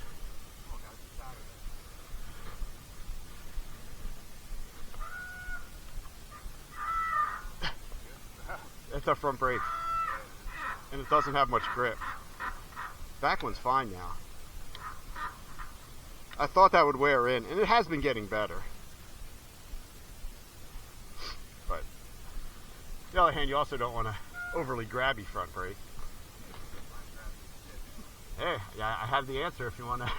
That's our front brake. And it doesn't have much grip. Back one's fine now. I thought that would wear in, and it has been getting better. But on the other hand, you also don't want to overly grabby front brake. Hey, yeah, I have the answer if you want to.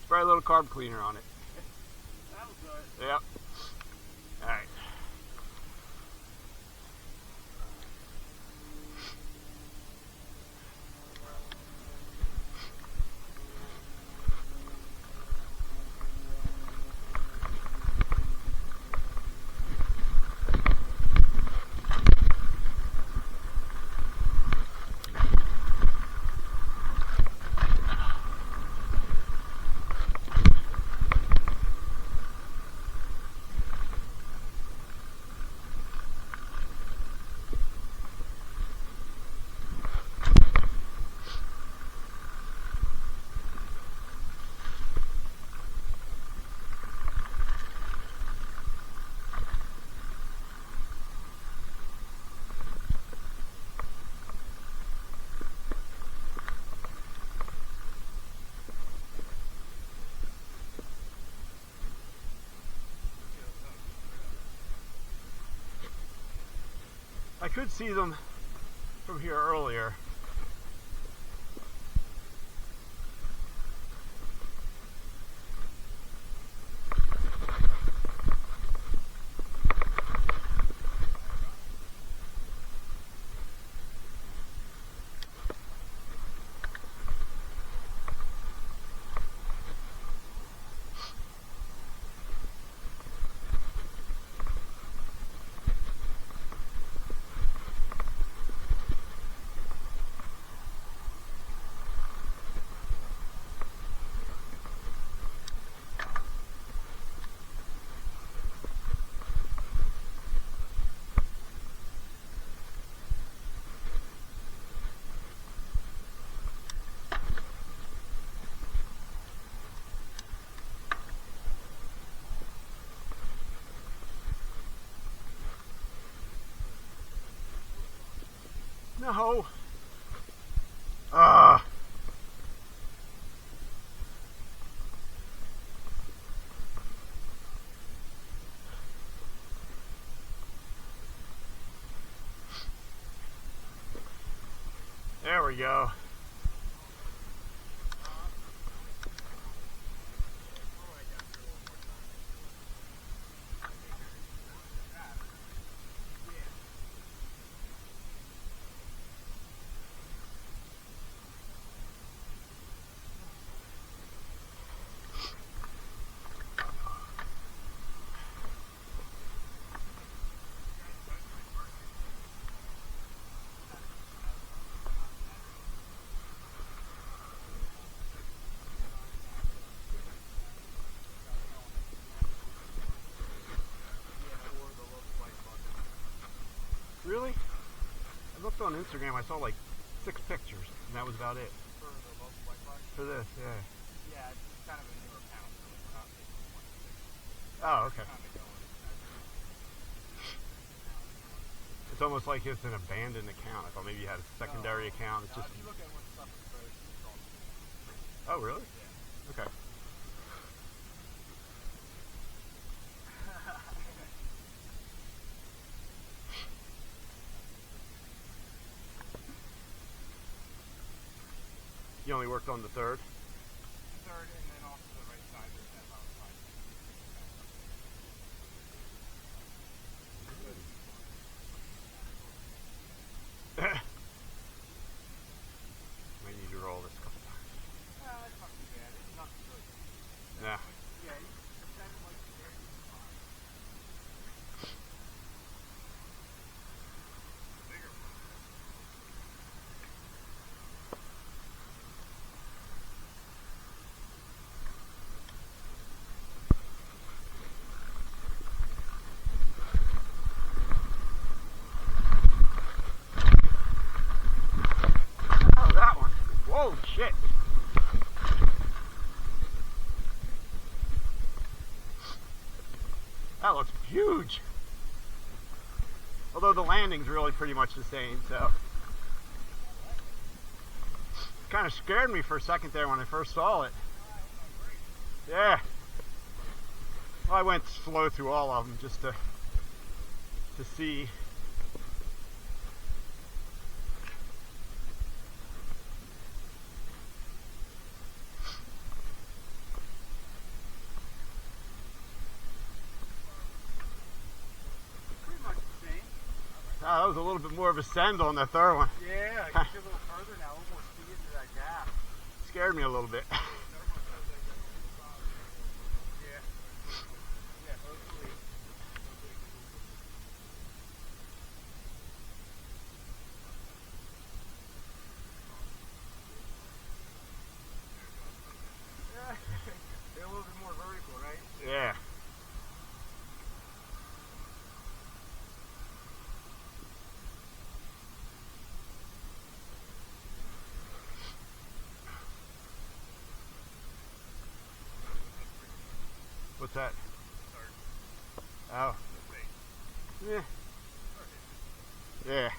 Spray a little carb cleaner on it. Yep. All right. I could see them from here earlier. No. There we go. Really? I looked on Instagram, I saw like 6 pictures, and that was about it. For the local white box? For this, yeah. Yeah, it's kind of a newer account, so we're not taking one. Oh, okay. Kind of going. It's almost like it's an abandoned account. I thought maybe you had a secondary account. It's Now, just. if you look at when stuff is posted, it's all. Oh, really? Yeah. Okay. You only worked on the third? Third, and then off to the right side, there's that mountain side. Might need to roll this a couple times. It's not too bad. It's not really. Yeah. Yeah, you kind of like there. Bigger one. Oh, that one. Whoa, shit. That looks huge. Although the landing's really pretty much the same, so. Kind of scared me for a second there when I first saw it. Yeah. Well, I went slow through all of them just to see. Pretty much the same. Oh, that was a little bit more of a send on the third one. Yeah, I get you a little further now, almost to get into that gap. Scared me a little bit. Yeah. Yeah, hopefully. Yeah, they're a little bit more vertical, right? Yeah. What's that? Oh. Yeah. Yeah.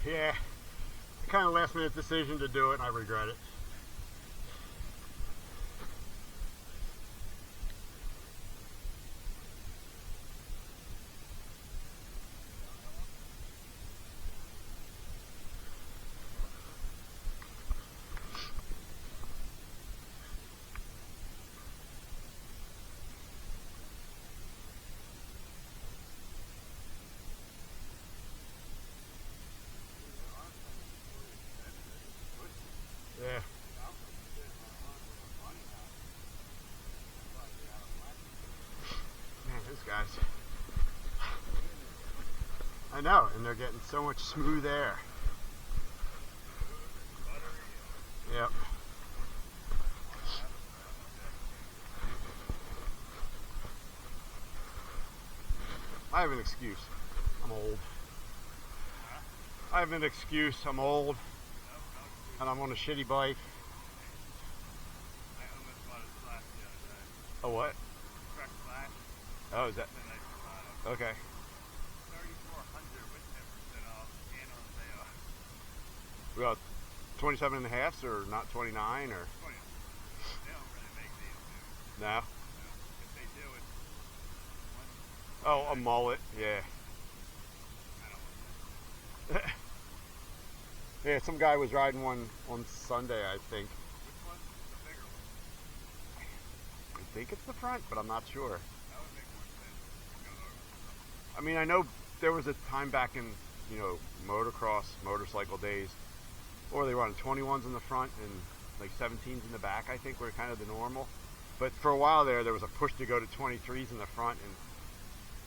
Yeah, kind of last minute decision to do it, and I regret it. Yeah. Man, those guys. I know, and they're getting so much smooth air. Yep. I have an excuse. I'm old. I have an excuse. I'm old. And I'm on a shitty bike. I almost bought a slash the other day. A what? Fresh slash. Oh, is that? It's a nice product. Okay. 3,400 with 10% off and on sale. Well, 27 and a half, or not 29, or? 20. They don't really make these, dude. No? No. If they do, it's one. Oh, a mullet, yeah. I don't want that. Yeah, some guy was riding one on Sunday, I think. Which one's the bigger one? I think it's the front, but I'm not sure. That would make more sense. Go over. I mean, I know there was a time back in, motocross, motorcycle days, or they were on 21s in the front and like 17s in the back, I think, were kind of the normal. But for a while there was a push to go to 23s in the front,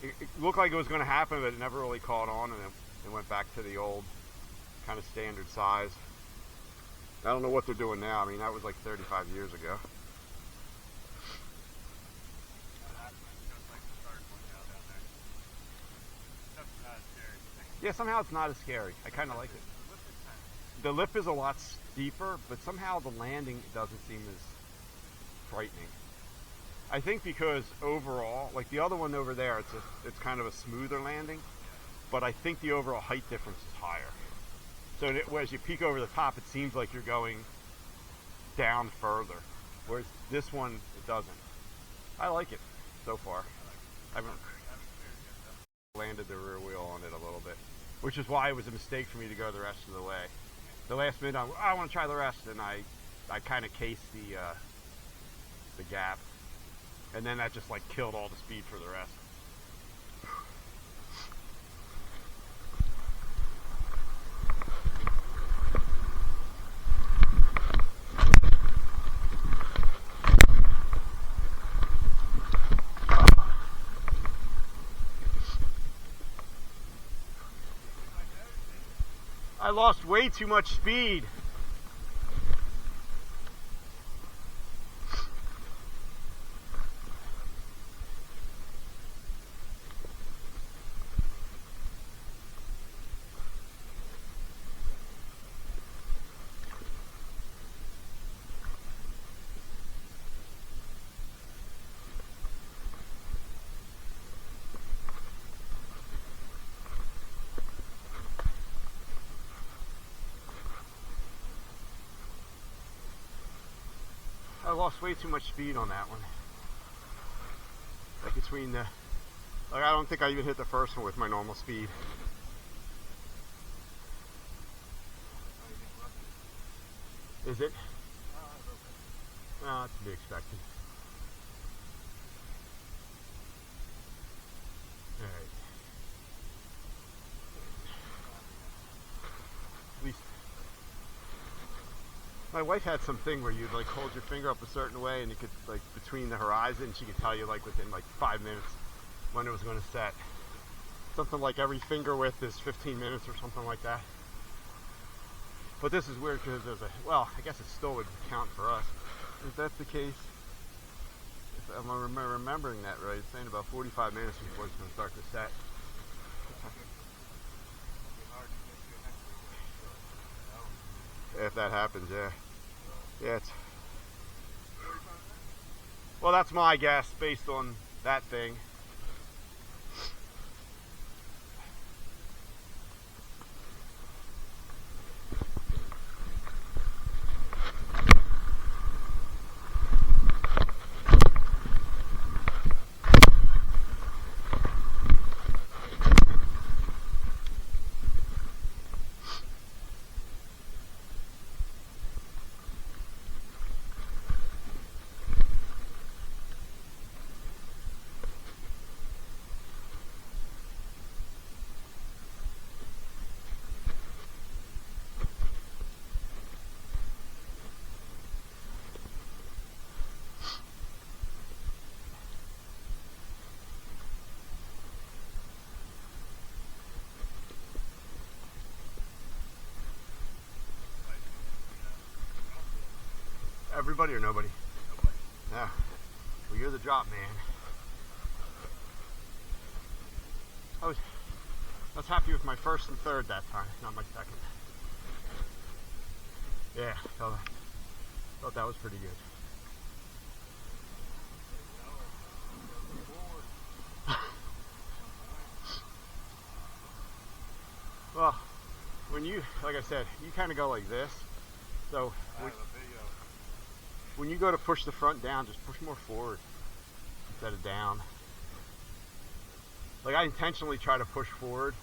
and it looked like it was going to happen, but it never really caught on, and it went back to the old kind of standard size. I don't know what they're doing now. I mean, that was like 35 years ago. Yeah, somehow it's not as scary. I kind of like it. The lip is a lot steeper, but somehow the landing doesn't seem as frightening. I think because overall, like the other one over there, it's kind of a smoother landing, but I think the overall height difference is higher. So as you peek over the top, it seems like you're going down further, whereas this one, it doesn't. I like it so far. I haven't landed the rear wheel on it a little bit, which is why it was a mistake for me to go the rest of the way. The last minute, I want to try the rest, and I kind of cased the gap, and then that just like killed all the speed for the rest. I lost way too much speed. I lost way too much speed on that one. Like between the, like I don't think I even hit the first one with my normal speed. Is it? No, it's to be expected. Alright. At least my wife had something where you'd like hold your finger up a certain way and you could like between the horizon, she could tell you like within like 5 minutes when it was going to set. Something like every finger width is 15 minutes or something like that. But this is weird because there's a, well, I guess it still would count for us. If that's the case, if I'm remembering that right, it's saying about 45 minutes before it's going to start to set. If that happens, yeah. Yeah, it's... Well, that's my guess based on that thing. Everybody or nobody? Nobody. Yeah. Well, you're the drop man. I was happy with my first and third that time, not my second. Yeah, thought that was pretty good. Well, when you, like I said, you kind of go like this. So when you go to push the front down, just push more forward instead of down. Like I intentionally try to push forward.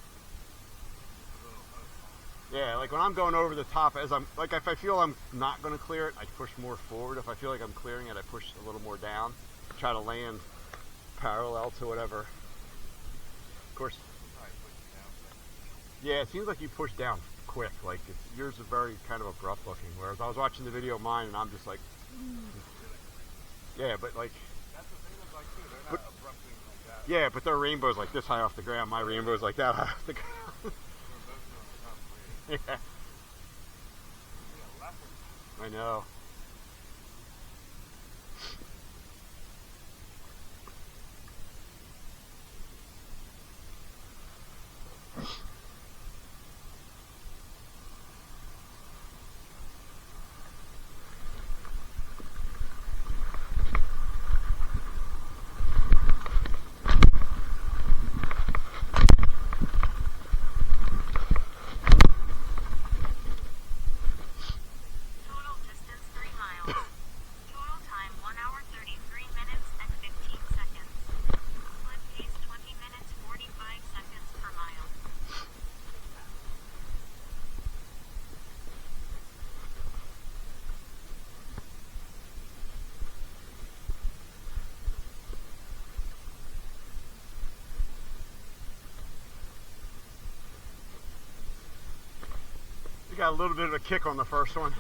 Yeah, like when I'm going over the top, as I'm like, if I feel I'm not going to clear it, I push more forward. If I feel like I'm clearing it, I push a little more down. Try to land parallel to whatever. Of course. Yeah, it seems like you push down quick. Like yours is very kind of abrupt looking. Whereas I was watching the video of mine, and I'm just like, yeah, but like. That's what they look like too. They're not abruptly like that. Yeah, but their rainbow's like this high off the ground. My rainbow's like that high off the ground. Yeah. I know. Total distance 3 miles. Total time 1 hour 33 minutes and 15 seconds. Split pace 20 minutes 45 seconds per mile. We got a little bit of a kick on the first one.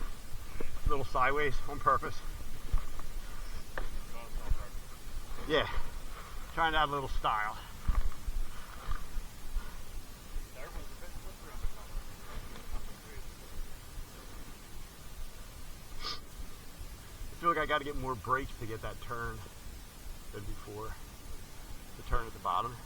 A little sideways on purpose. Yeah. Trying to add a little style. I feel like I got to get more brakes to get that turn than before. The turn at the bottom.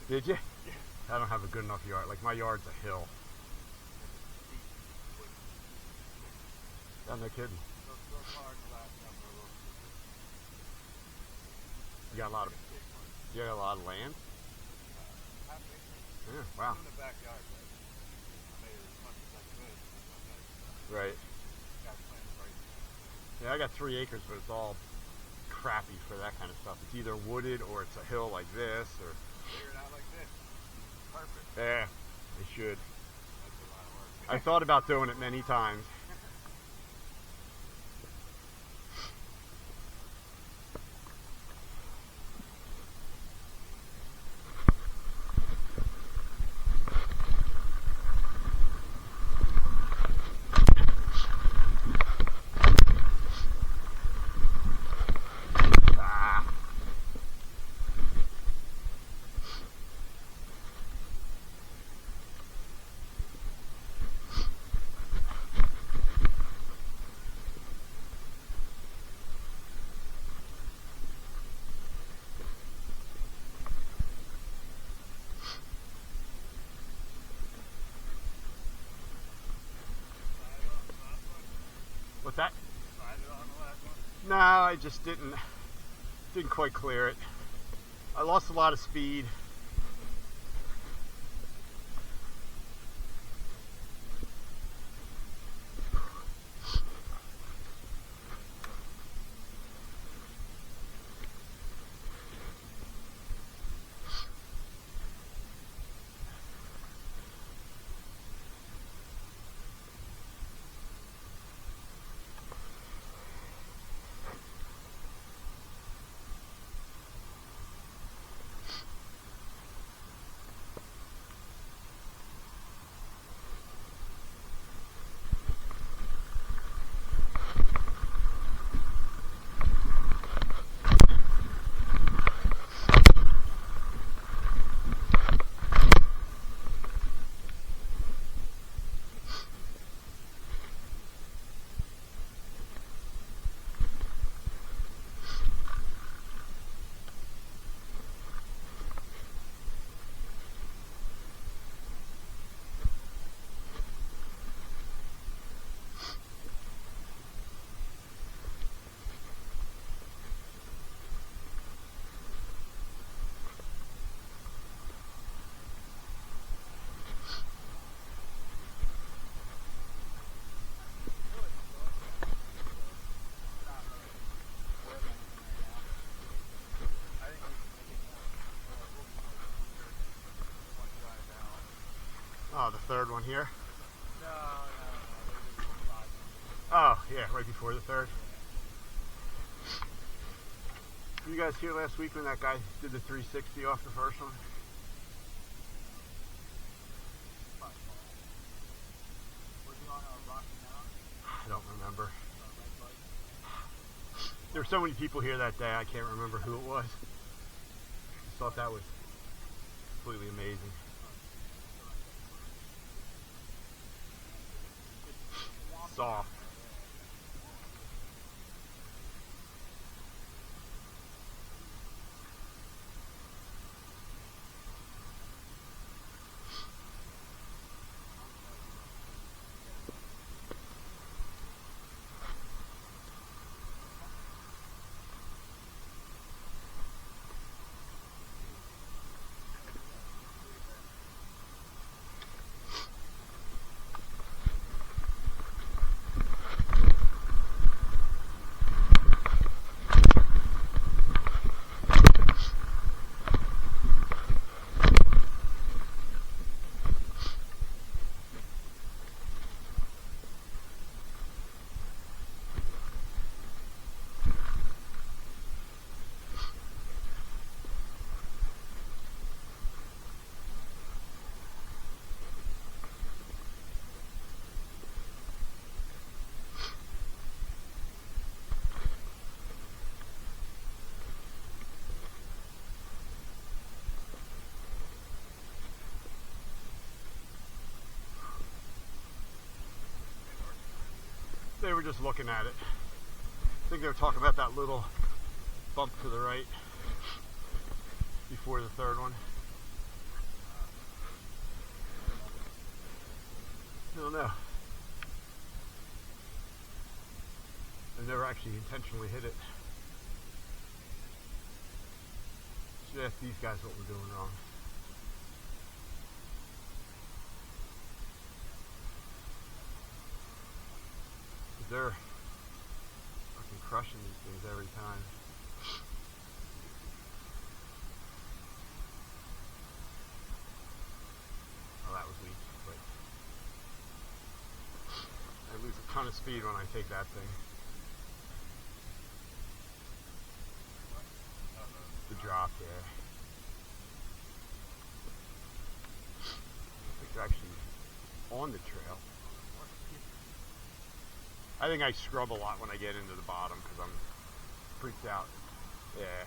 Did you? Yeah. I don't have a good enough yard. Like my yard's a hill. Yeah, no kidding. You got a lot of. You got a lot of land. Yeah. Wow. In the backyard, I made it as much as I could. Right. Yeah, I got 3 acres, but it's all crappy for that kind of stuff. It's either wooded or it's a hill like this, or. Figure it out like this. Perfect. Yeah, they should. That's a lot of work. I thought about doing it many times. What's that? Decided on the last one? No, I just didn't quite clear it. I lost a lot of speed. Oh, the third one here? No. They did 5. Oh, yeah, right before the third. Were you guys here last week when that guy did the 360 off the first one? Was he on a Rocky Mountain? I don't remember. Red bike? There were so many people here that day, I can't remember who it was. Just thought that was completely amazing. Soft. They were just looking at it. I think they were talking about that little bump to the right before the third one. I don't know. I never actually intentionally hit it. Should ask these guys what we're doing wrong. They're fucking crushing these things every time. Oh, that was weak, but I lose a ton of speed when I take that thing. The drop there. I think they're actually on the trail. I think I scrub a lot when I get into the bottom because I'm freaked out. Yeah.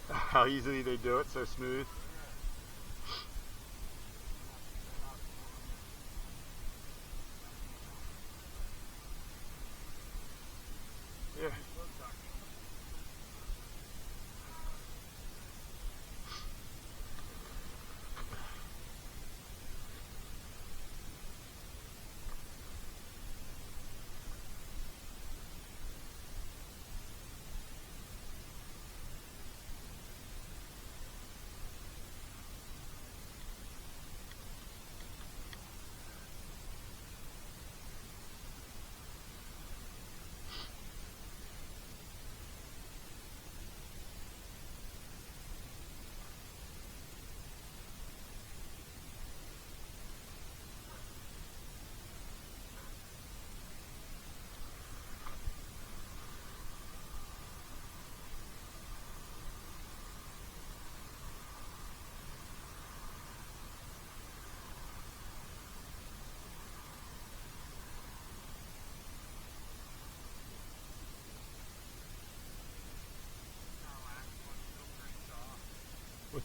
How easily they do it, so smooth. Yeah.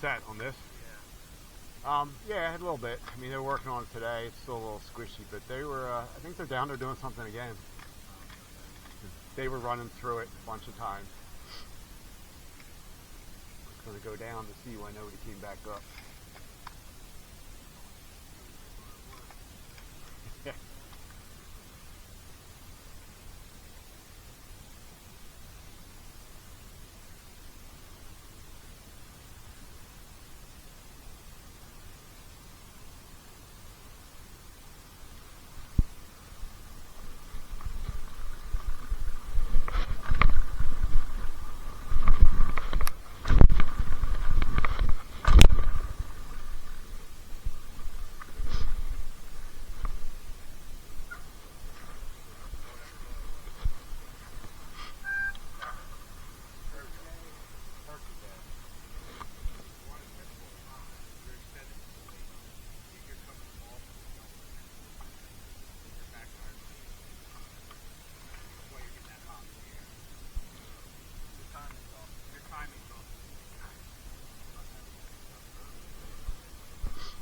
What's that on this? Yeah. Yeah, a little bit. I mean, they're working on it today. It's still a little squishy, but they were. I think they're down there doing something again. They were running through it a bunch of times. I'm gonna go down to see why nobody came back up.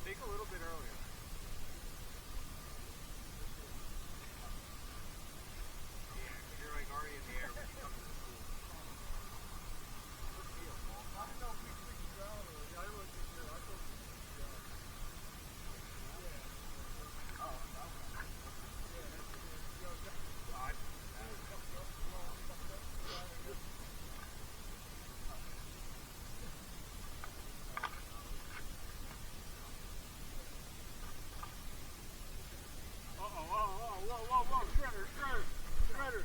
Take a little bit earlier. Yeah, because you're like already in the air when you come to the pool. I don't know if we should go early. I really think I thought we should go. Yeah. Oh, whoa, shredder.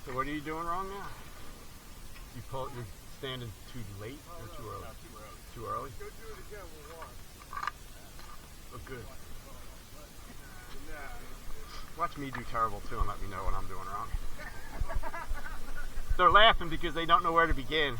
So what are you doing wrong now? You're standing too late or too early? No, too early. Too early? Go do it again, we'll watch. Look good. Nah. Watch me do terrible too and let me know what I'm doing wrong. They're laughing because they don't know where to begin.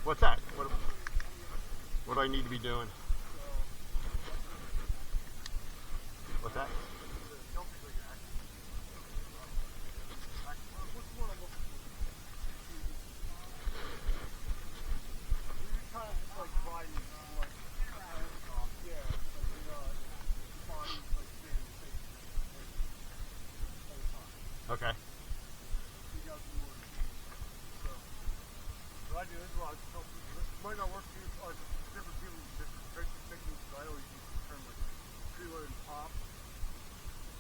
What's that? What do I need to be doing? What's that? Okay. What I do is, I tell people, this might not work for you, or different people use different techniques, but I always use the term like preload and pop.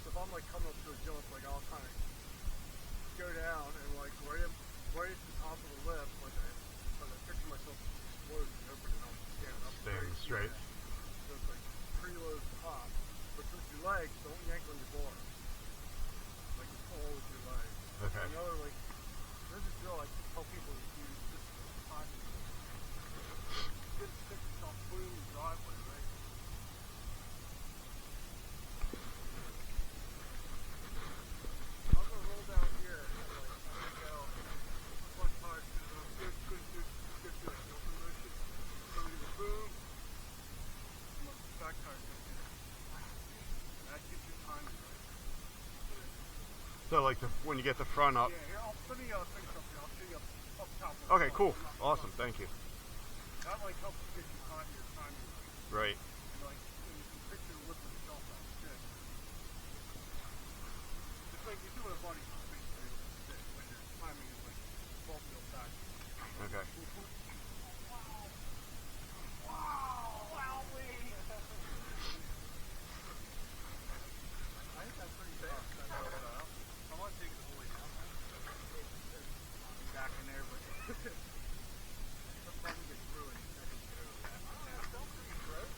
So if I'm like coming up to a jump, like I'll kind of go down and like right at the top of the lift, like I picture myself exploding and open and I'm standing up Straight. So it's like preload pop. But with your legs, don't yank on your bar. Like it's all with your legs. Okay. Another like, there's a drill I tell people to do just time. Get stick yourself through the driveway, right? I'm gonna roll down here. Like, I'm gonna go front tire to the good to it. Open motion. So we go boom. And my back tire goes in. That gets your timing right. So like when you get the front up. Yeah, here, let me finish up here. I'll show you up top. Okay, cool. Awesome. Thank you. That like helps you get your timing right. Right. And like when you can picture the whip yourself out of shit. It's like you're doing a body space right over the stick, but your timing is like 12 mil back. Okay. I think that's pretty safe. I want to take it all the way down. Back in there, but sometimes you get through it. You never get over that. Yeah, it's still pretty gross.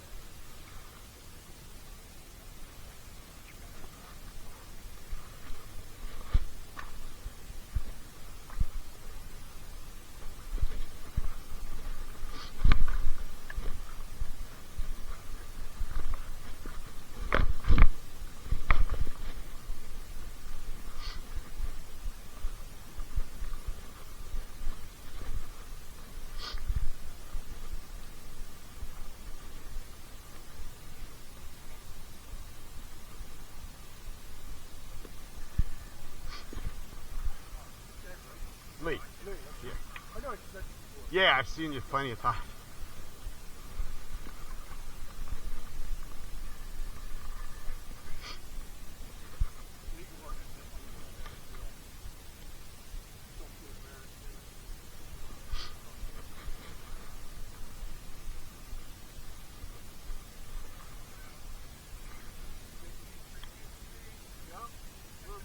Lee. Yeah. I know what you said before. Yeah, I've seen you plenty of times.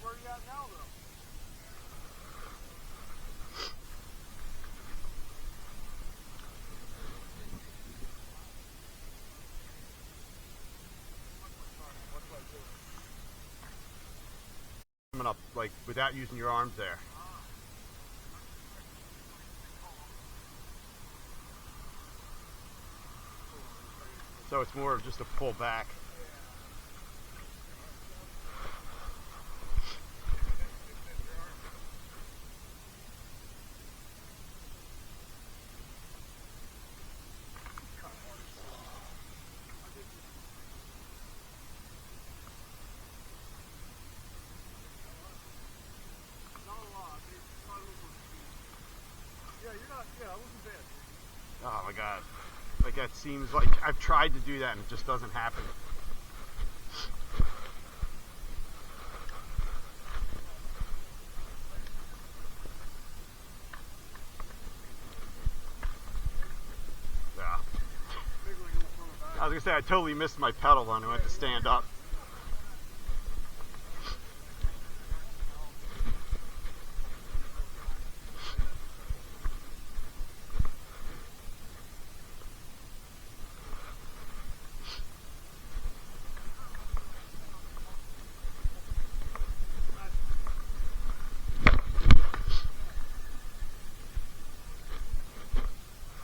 Where are you at now, though? Coming up like without using your arms there. So it's more of just a pull back. Yeah, I wasn't bad. Oh my god. Like that seems like I've tried to do that and it just doesn't happen. Yeah. I was gonna say I totally missed my pedal when I went to stand up.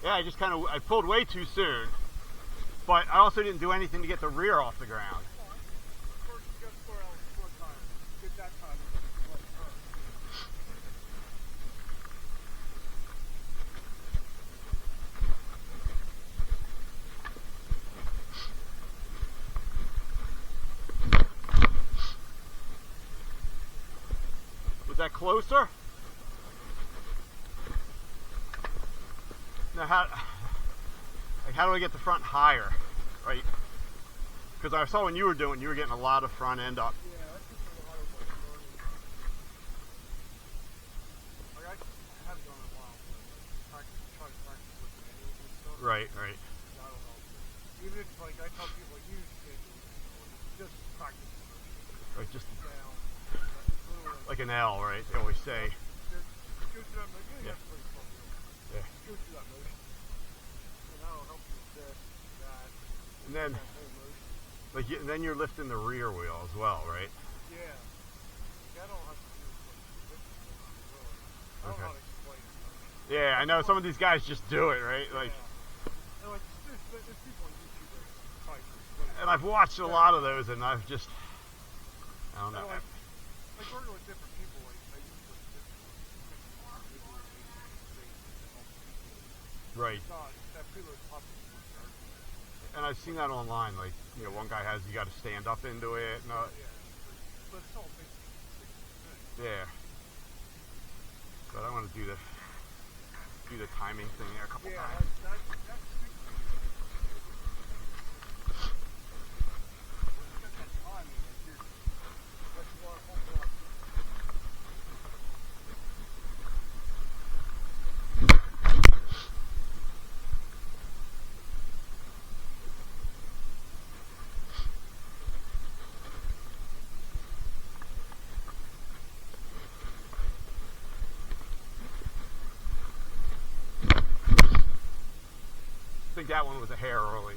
Yeah, I pulled way too soon, but I also didn't do anything to get the rear off the ground. First, you got to start out with front tire. Get that time. Was that closer? Now how do I get the front higher, right? Because I saw when you were doing, you were getting a lot of front end up. Yeah, that's just a lot of like learning. Like I haven't done it in a while, but like try to practice with the manuals and stuff. Right. That'll help. Even if like I tell people like you can't do it, just practice the motion. Right, just Down. like an L, right? They always say. Just go through that motion. Yeah. Yeah. Just go through that motion. And that'll help you with this, that, And then, that whole motion. like, then you're lifting the rear wheel as well, right? Yeah. Like, I don't have to do like really. I don't know how to explain it. Yeah, I know some of these guys just do it, right? Like, yeah. And like there's people on YouTube that try to explain it. and I've watched a lot of those, and I've just, I don't know. Like working with different people, like I use like different visualization to help people. Right. It's not that people are popular. And I've seen that online. Like, you know, one guy has you got to stand up into it. No. Yeah. But it's all basically the same thing. Yeah. But I want to do the do the timing thing there a couple Yeah, times. that's stupid. Once you got that timing, like that's a lot of whole lot. I think that one was a hair early.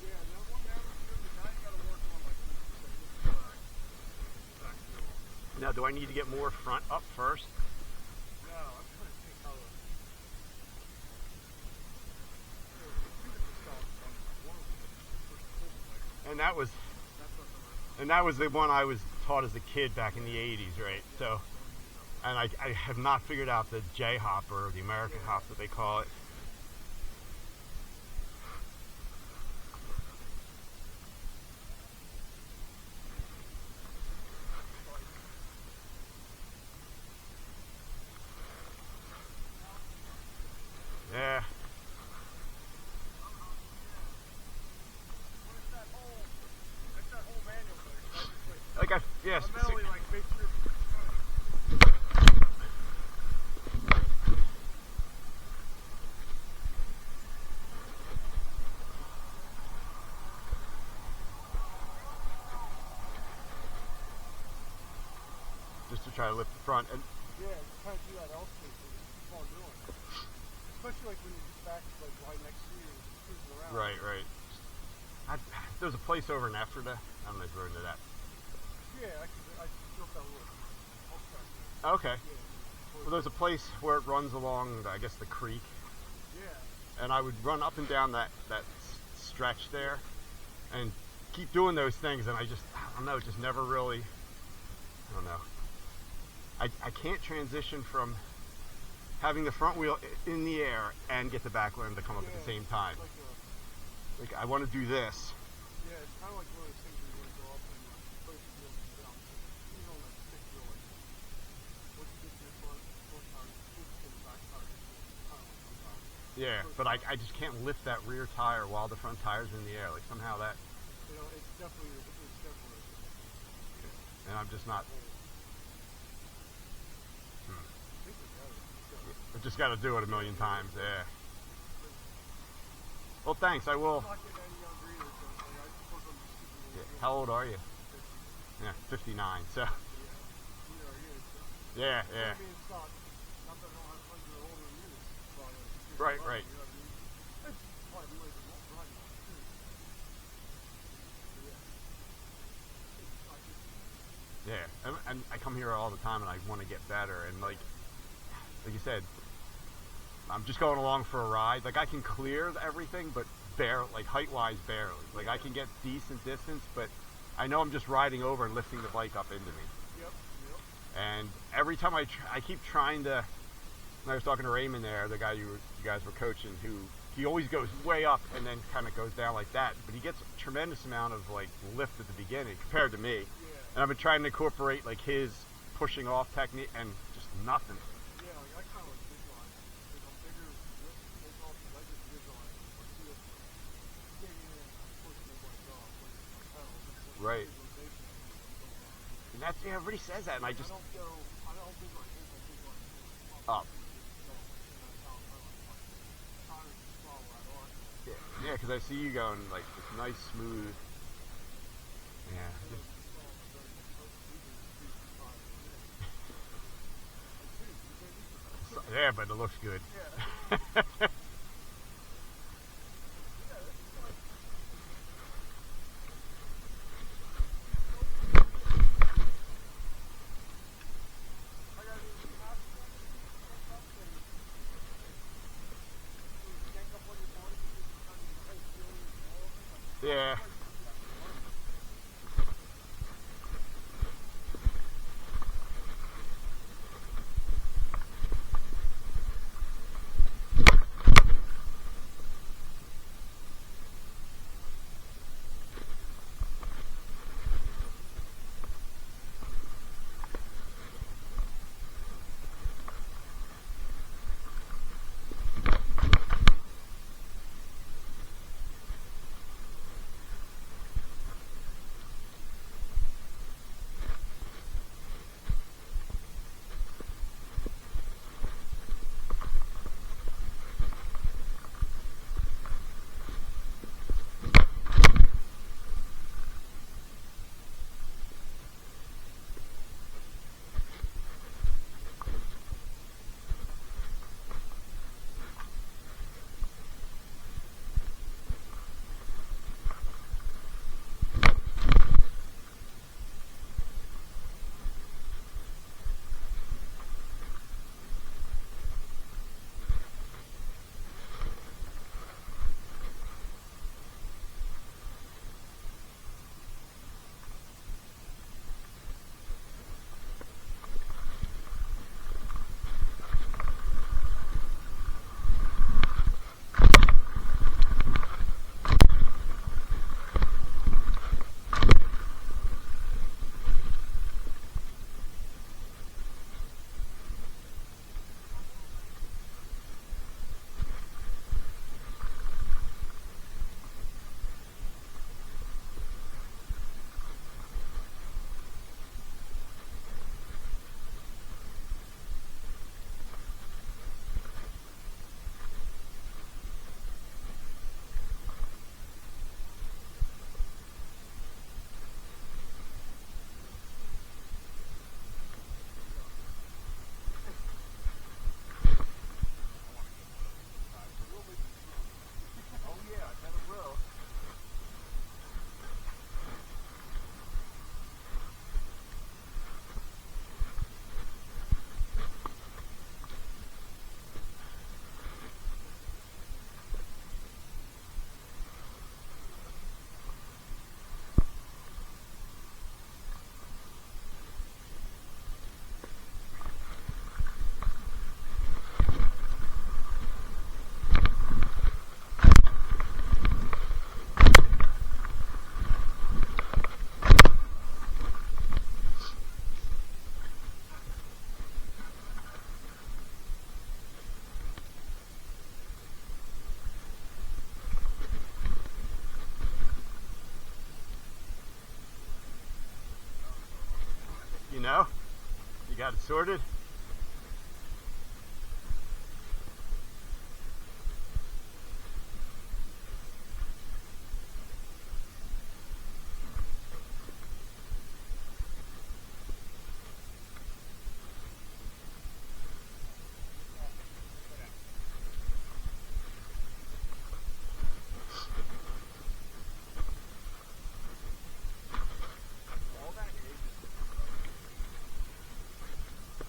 Yeah, that one that was good, but now you gotta work on like this back wheel. Now, do I need to get more front up first? No, I'm trying to think how to. And that was the one I was taught as a kid back in the 80s, right? So, and I have not figured out the J hop or the American hop that they call it. Yeah. Like yes. I'm mentally like make sure. Just to try to lift the front. And Yeah, just kind of do that else case and just keep on doing it. Especially like when you get back like right next to you and just cruising around. right. There's a place over in Ephrata. I don't know if you're into that. Yeah, I built that little hook track there. Okay. Yeah. Well, there's a place where it runs along, I guess, the creek. Yeah. And I would run up and down that stretch there and keep doing those things, and I don't know, just never really, I don't know. I can't transition from having the front wheel in the air and get the back limb to come up at the same time. Like I want to do this. Yeah, it's kind of like one of those things where you want to go up and both the wheels down. You know, that stick wheel, like, once you get to your front tire, you push the back tire, kind of like sometimes. Yeah, but I just can't lift that rear tire while the front tire's in the air. Like somehow that. You know, it's definitely. And I'm just not. I just got to do it a million times. Yeah. Well, thanks. I will. Yeah. How old are you? Yeah, 59. So. Yeah. Right. Yeah, and I come here all the time, and I want to get better. And like you said, I'm just going along for a ride. Like I can clear everything, but like height-wise, barely. Like I can get decent distance, but I know I'm just riding over and lifting the bike up into me. Yep. And every time I keep trying to. I was talking to Raymond there, the guy you guys were coaching, who he always goes way up and then kind of goes down like that. But he gets a tremendous amount of like lift at the beginning compared to me. Yeah. And I've been trying to incorporate like his pushing off technique and just nothing. Yeah, like I kind of like visualize. Like I'm bigger, take off the leg and visualize. Or see it getting in and pushing the bike off. Like my pedals. Right. Visualization of what's going on. And that's, yeah, everybody says that, and I just. I don't visualize this, I visualize Up. Yeah, because I see you going like it's nice, smooth. Yeah. Yeah, but it looks good. Yeah. No? You got it sorted?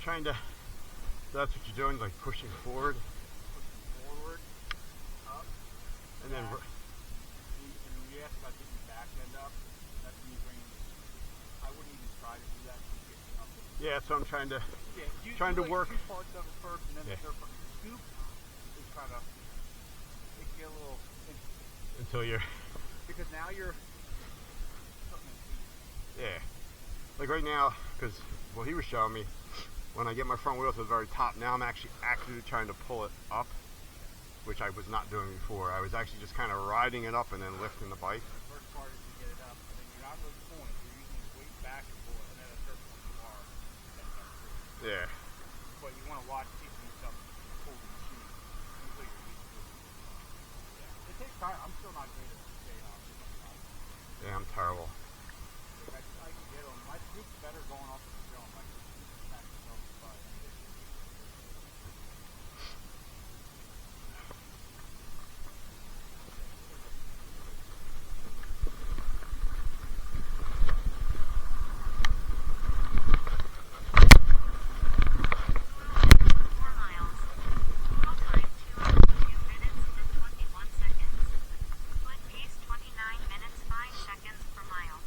Trying to, that's what you're doing, like pushing forward. Forward, up, And then, back. And when you asked about getting your back end up, that's me bringing, I wouldn't even try to do that to get up. yeah, so I'm trying to, Yeah, you trying do to like work. two parts of it first, and then Yeah. the third part. Scoop is kind of, it get a little interesting. Until you're, Because now you're putting in feet. yeah. Like right now, because, well, he was showing me, when I get my front wheel to the very top, now I'm actually actively trying to pull it up, which I was not doing before. I was actually just kind of riding it up and then lifting the bike. The first part is to get it up, and then you're not really pulling, you're using your weight back and pull it, and then at a certain point you are heading up through. Yeah. But you want to watch keeping yourself pull the machine until you're used to it. Yeah. It takes time. I'm still not great at staying on it. Yeah, I'm terrible. Like I can get them. My scoop's better going off the film. Like smack yourself in the butt. Split pace 29 minutes 5 seconds per mile.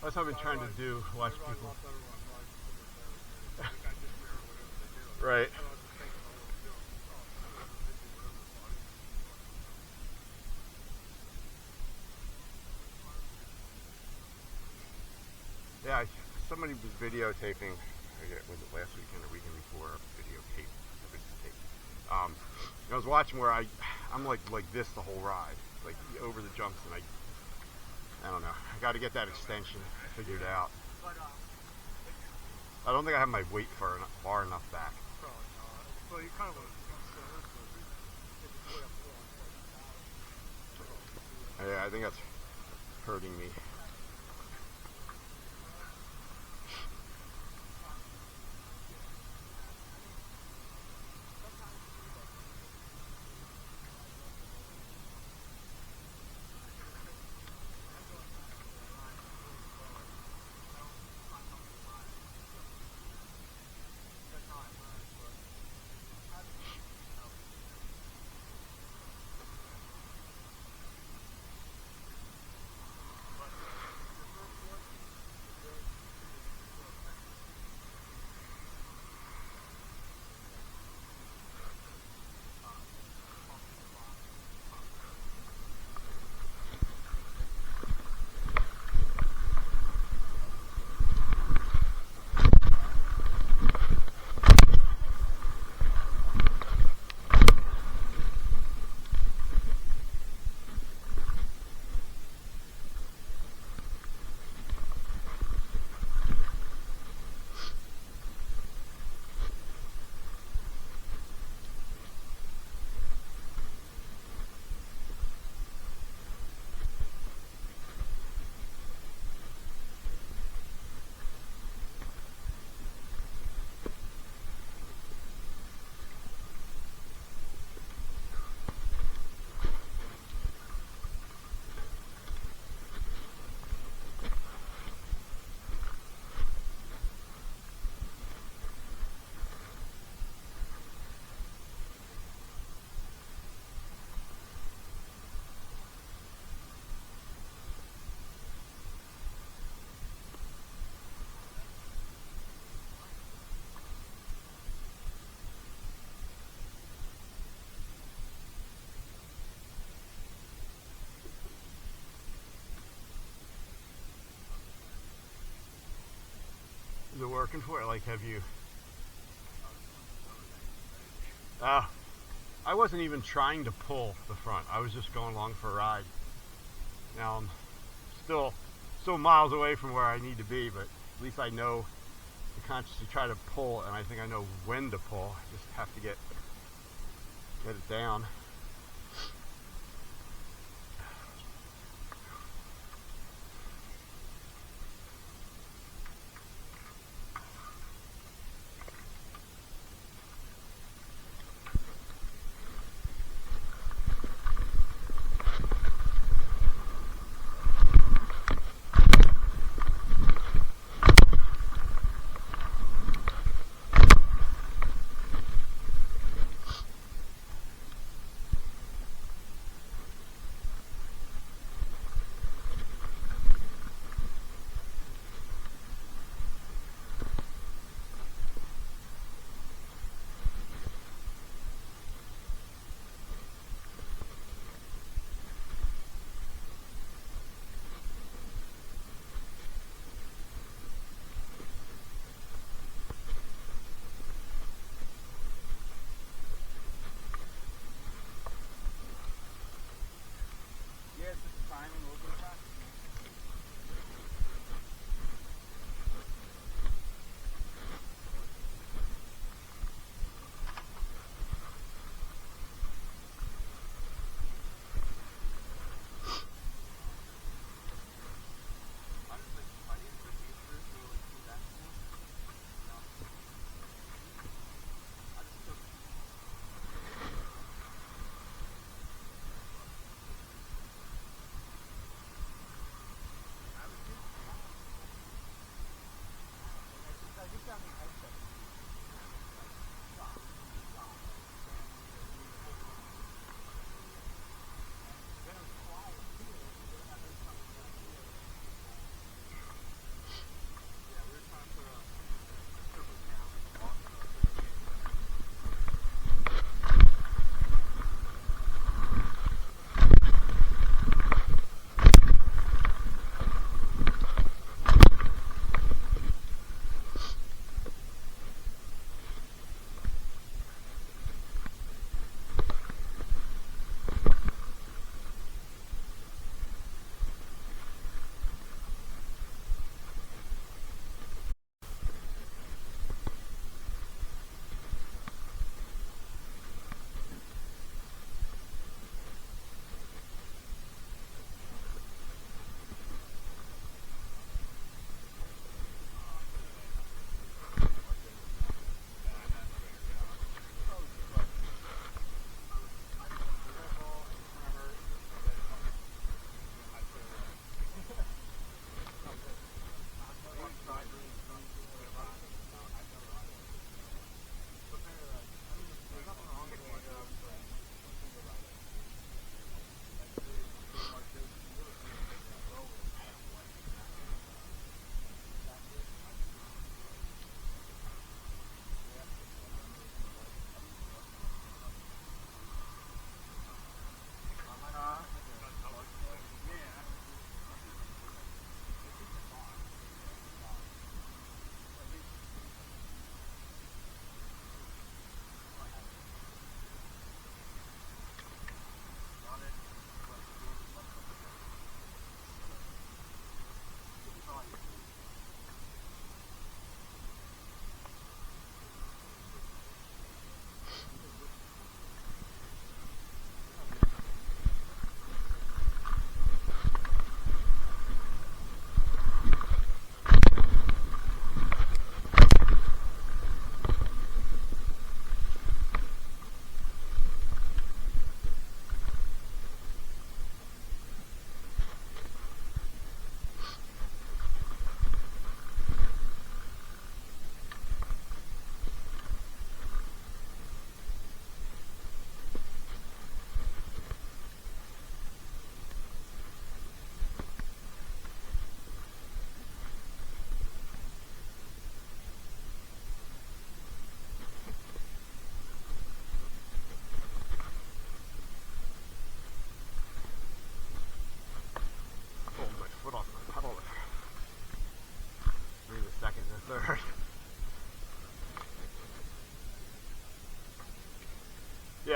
That's what I've been trying to do. Watch I ride people. a lot better when I'm riding somewhere better. I think I just mirror whatever they do. Right. I don't have to think about what I'm doing. Oh, whatever they do, whatever the body. Yeah, somebody was videotaping. I forget, was it last weekend or weekend before? Videotape. I think it's tape. I was watching where I'm like this the whole ride, like over the jumps, and I don't know. I got to get that extension figured out. I don't think I have my weight far enough back. Probably not. Well, you kind of want to center, so if it's way up front. Yeah, I think that's hurting me. Is it working for it? Like, have you? I wasn't even trying to pull the front. I was just going along for a ride. Now I'm still miles away from where I need to be, but at least I know to consciously try to pull, and I think I know when to pull. I just have to get it down.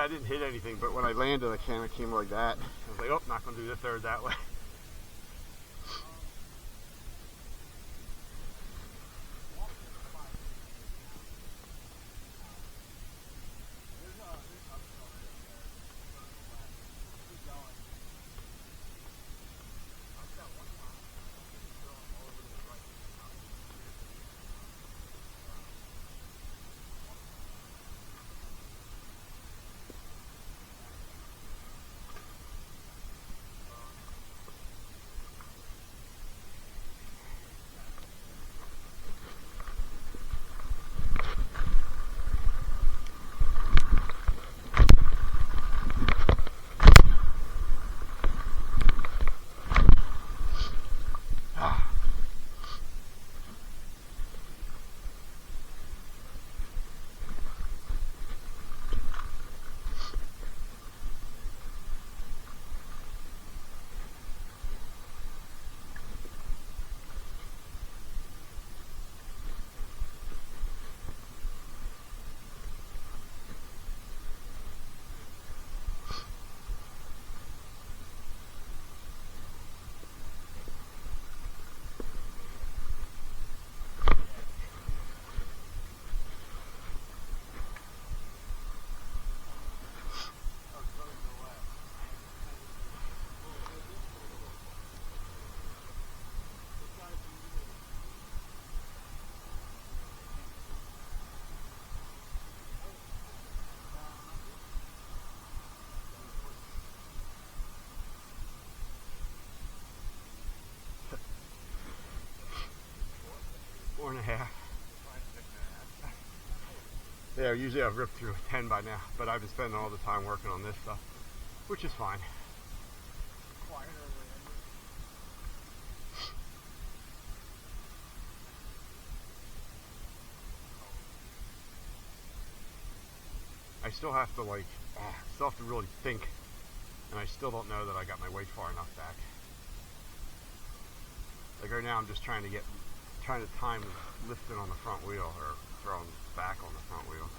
I didn't hit anything, but when I landed, the camera came like that. I was like, oh, not going to do the third that way. Four and a half. Yeah, usually I've ripped through a 10 by now, but I've been spending all the time working on this stuff, which is fine. I still have to really think, and I still don't know that I got my weight far enough back. Like right now I'm just trying to time lifting on the front wheel or throwing back on the front wheel.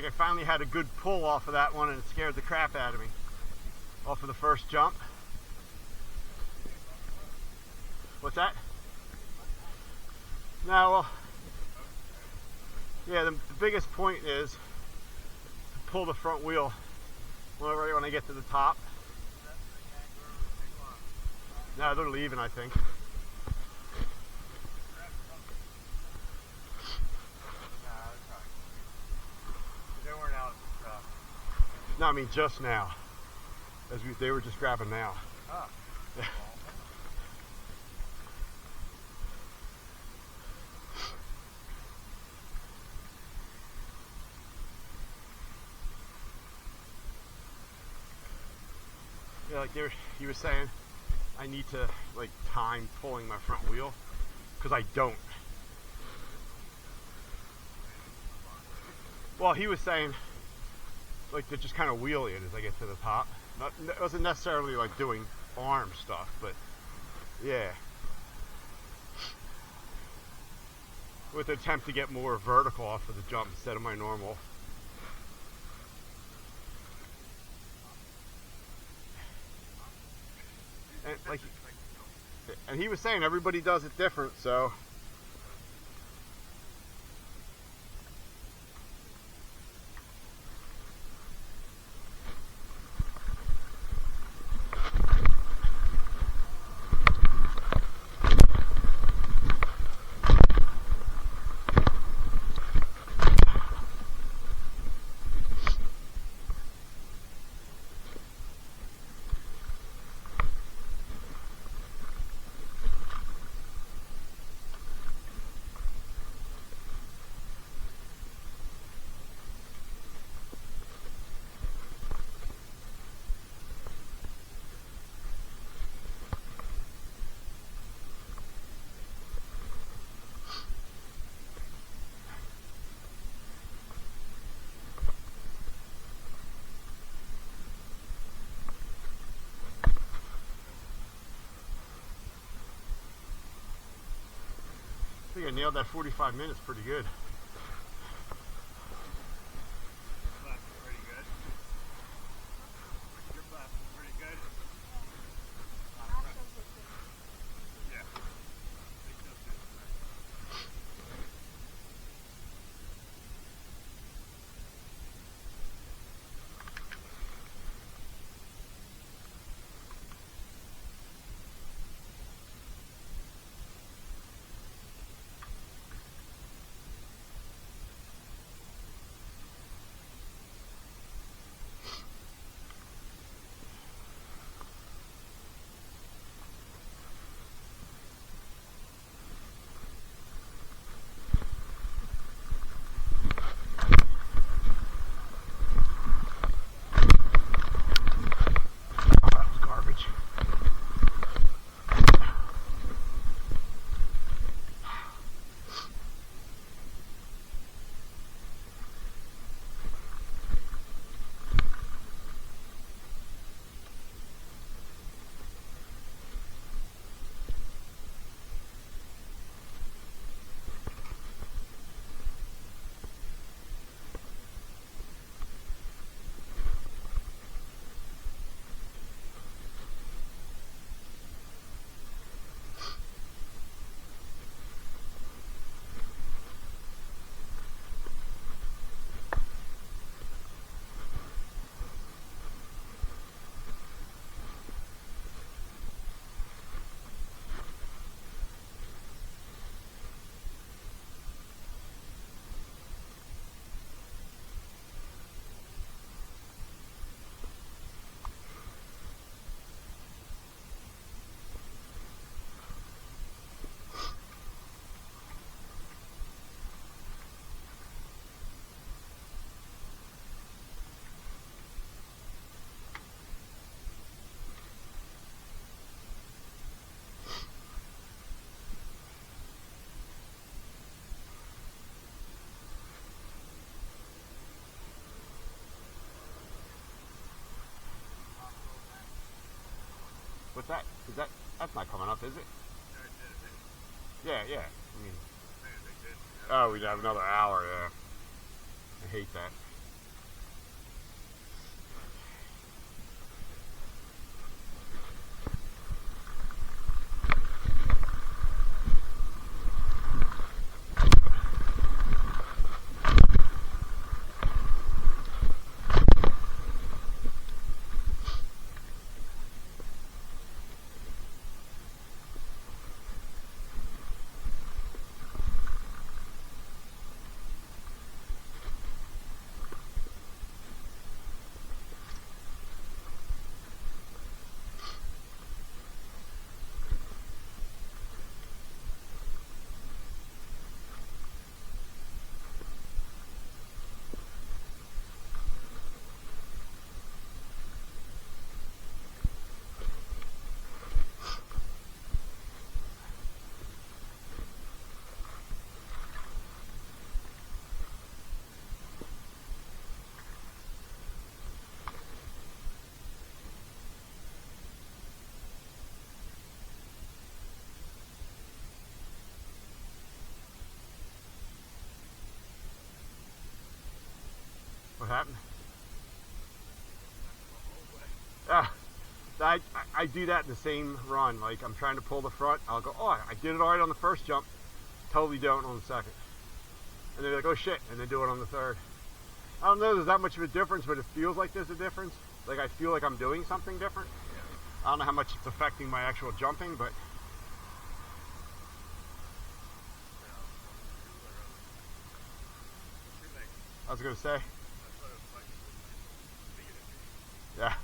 like I finally had a good pull off of that one, and it scared the crap out of me off of the first jump. What's that? No, well, yeah, the biggest point is to pull the front wheel right when I get to the top. No, they're leaving, I think. They weren't out at the truck. No, I mean just now. They were just grabbing now. Ah. Yeah. Yeah, like he was saying, I need to like time pulling my front wheel because I don't. Well, he was saying like to just kind of wheel it as I get to the top. It wasn't necessarily like doing arm stuff, but yeah. With the attempt to get more vertical off of the jump instead of my normal. And he was saying everybody does it different, so. I think I nailed that 45 minutes pretty good. That's pretty good. Your class is pretty good. Yeah. That was garbage. What's that? That's not coming up, is it? Yeah, yeah. I mean, oh, we'd have another hour, yeah. I hate that. What happened? Yeah. I do that in the same run. Like, I'm trying to pull the front. I'll go, oh, I did it all right on the first jump. Totally don't on the second. And they're like, oh shit, and they do it on the third. I don't know there's that much of a difference, but it feels like there's a difference. Like, I feel like I'm doing something different. I don't know how much it's affecting my actual jumping, but I was gonna say, yeah.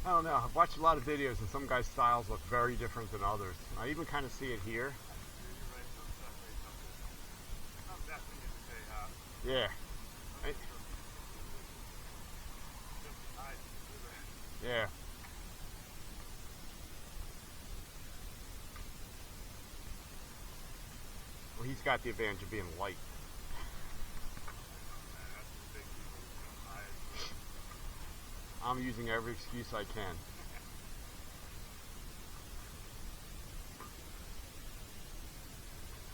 I don't know. I've watched a lot of videos and some guys' styles look very different than others. I even kind of see it here. Yeah. Yeah. Well, he's got the advantage of being light. I'm using every excuse I can.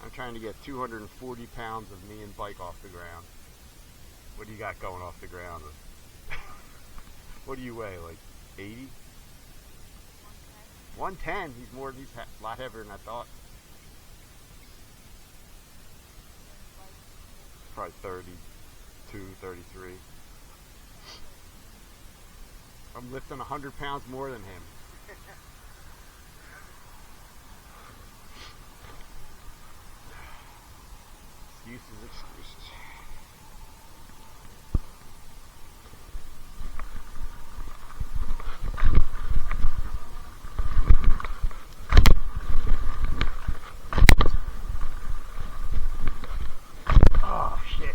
I'm trying to get 240 pounds of me and bike off the ground. What do you got going off the ground? What do you weigh, like 80? 110? He's a lot heavier than I thought. Probably 32, 33. I'm lifting 100 pounds more than him. Excuses. Oh, shit.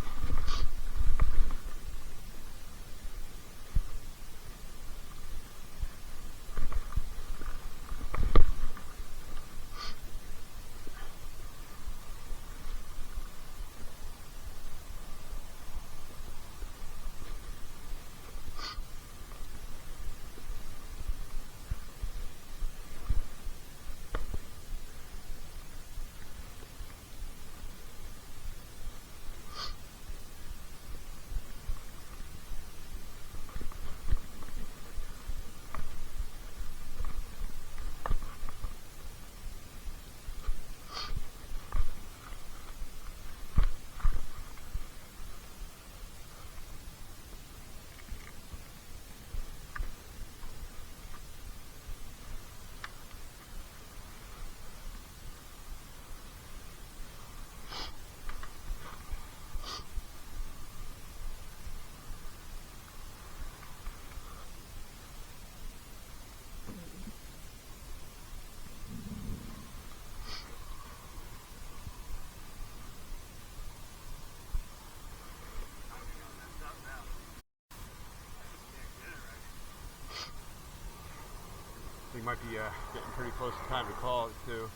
We might be getting pretty close to time to call it too.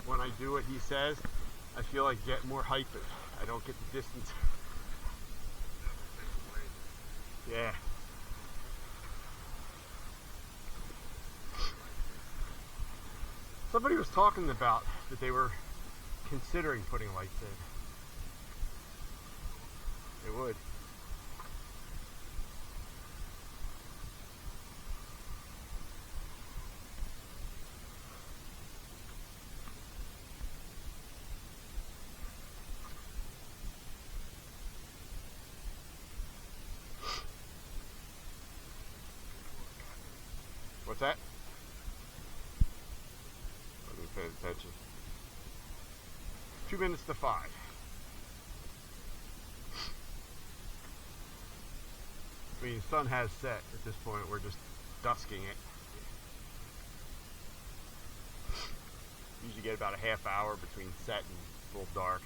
When I do what he says, I feel like get more hype. I don't get the distance. Yeah. Somebody was talking about that they were considering putting lights in. They would. What's that? Let me pay attention. 2 minutes to 5. I mean, the sun has set at this point. We're just dusking it. Usually get about a half hour between set and full dark.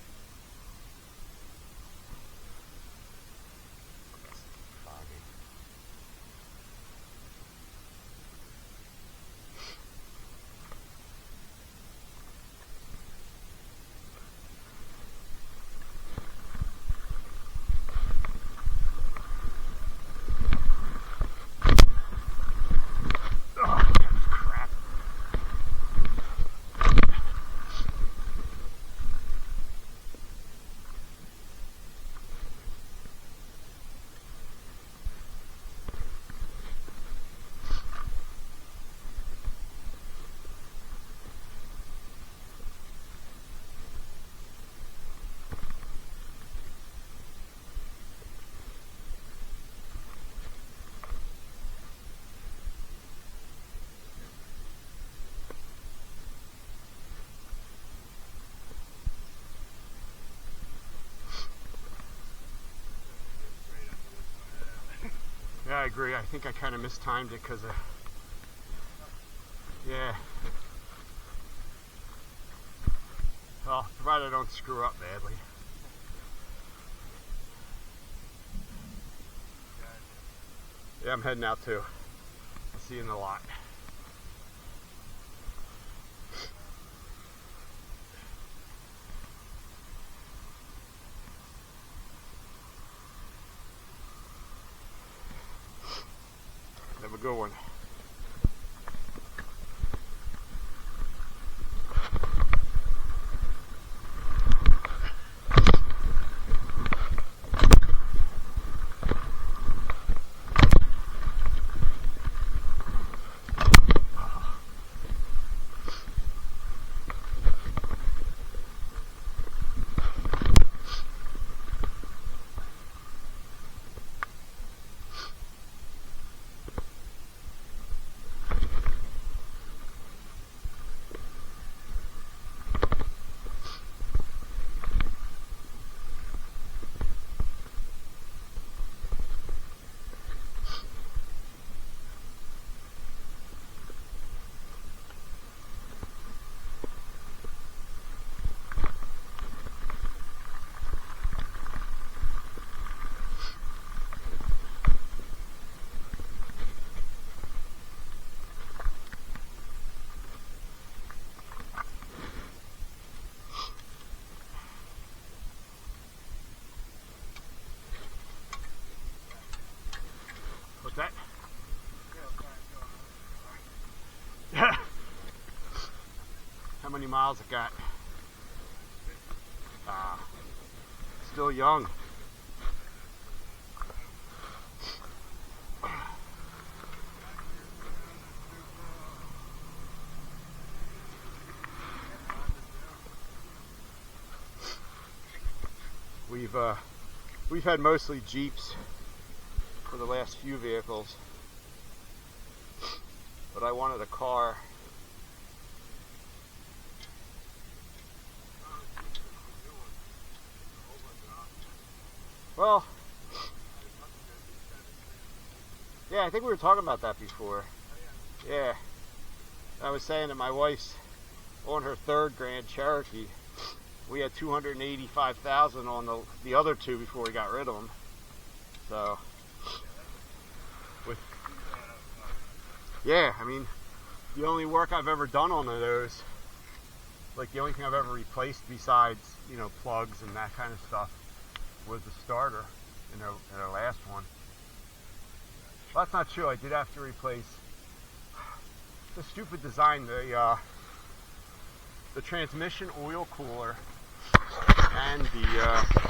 I agree. I think I kind of mistimed it because yeah. Well, provided I don't screw up badly. Yeah, I'm heading out too. I'll see you in the lot. Have a good one. What's that? How many miles it got? Still young. We've had mostly Jeeps for the last few vehicles, but I wanted a car. Well, yeah, I think we were talking about that before. Yeah, I was saying that my wife's on her third Grand Cherokee. We had 285,000 on the other two before we got rid of them. So, yeah, I mean, the only work I've ever done on those, like the only thing I've ever replaced besides, you know, plugs and that kind of stuff, was the starter in our last one. Well, that's not true. I did have to replace the stupid design, the transmission oil cooler and the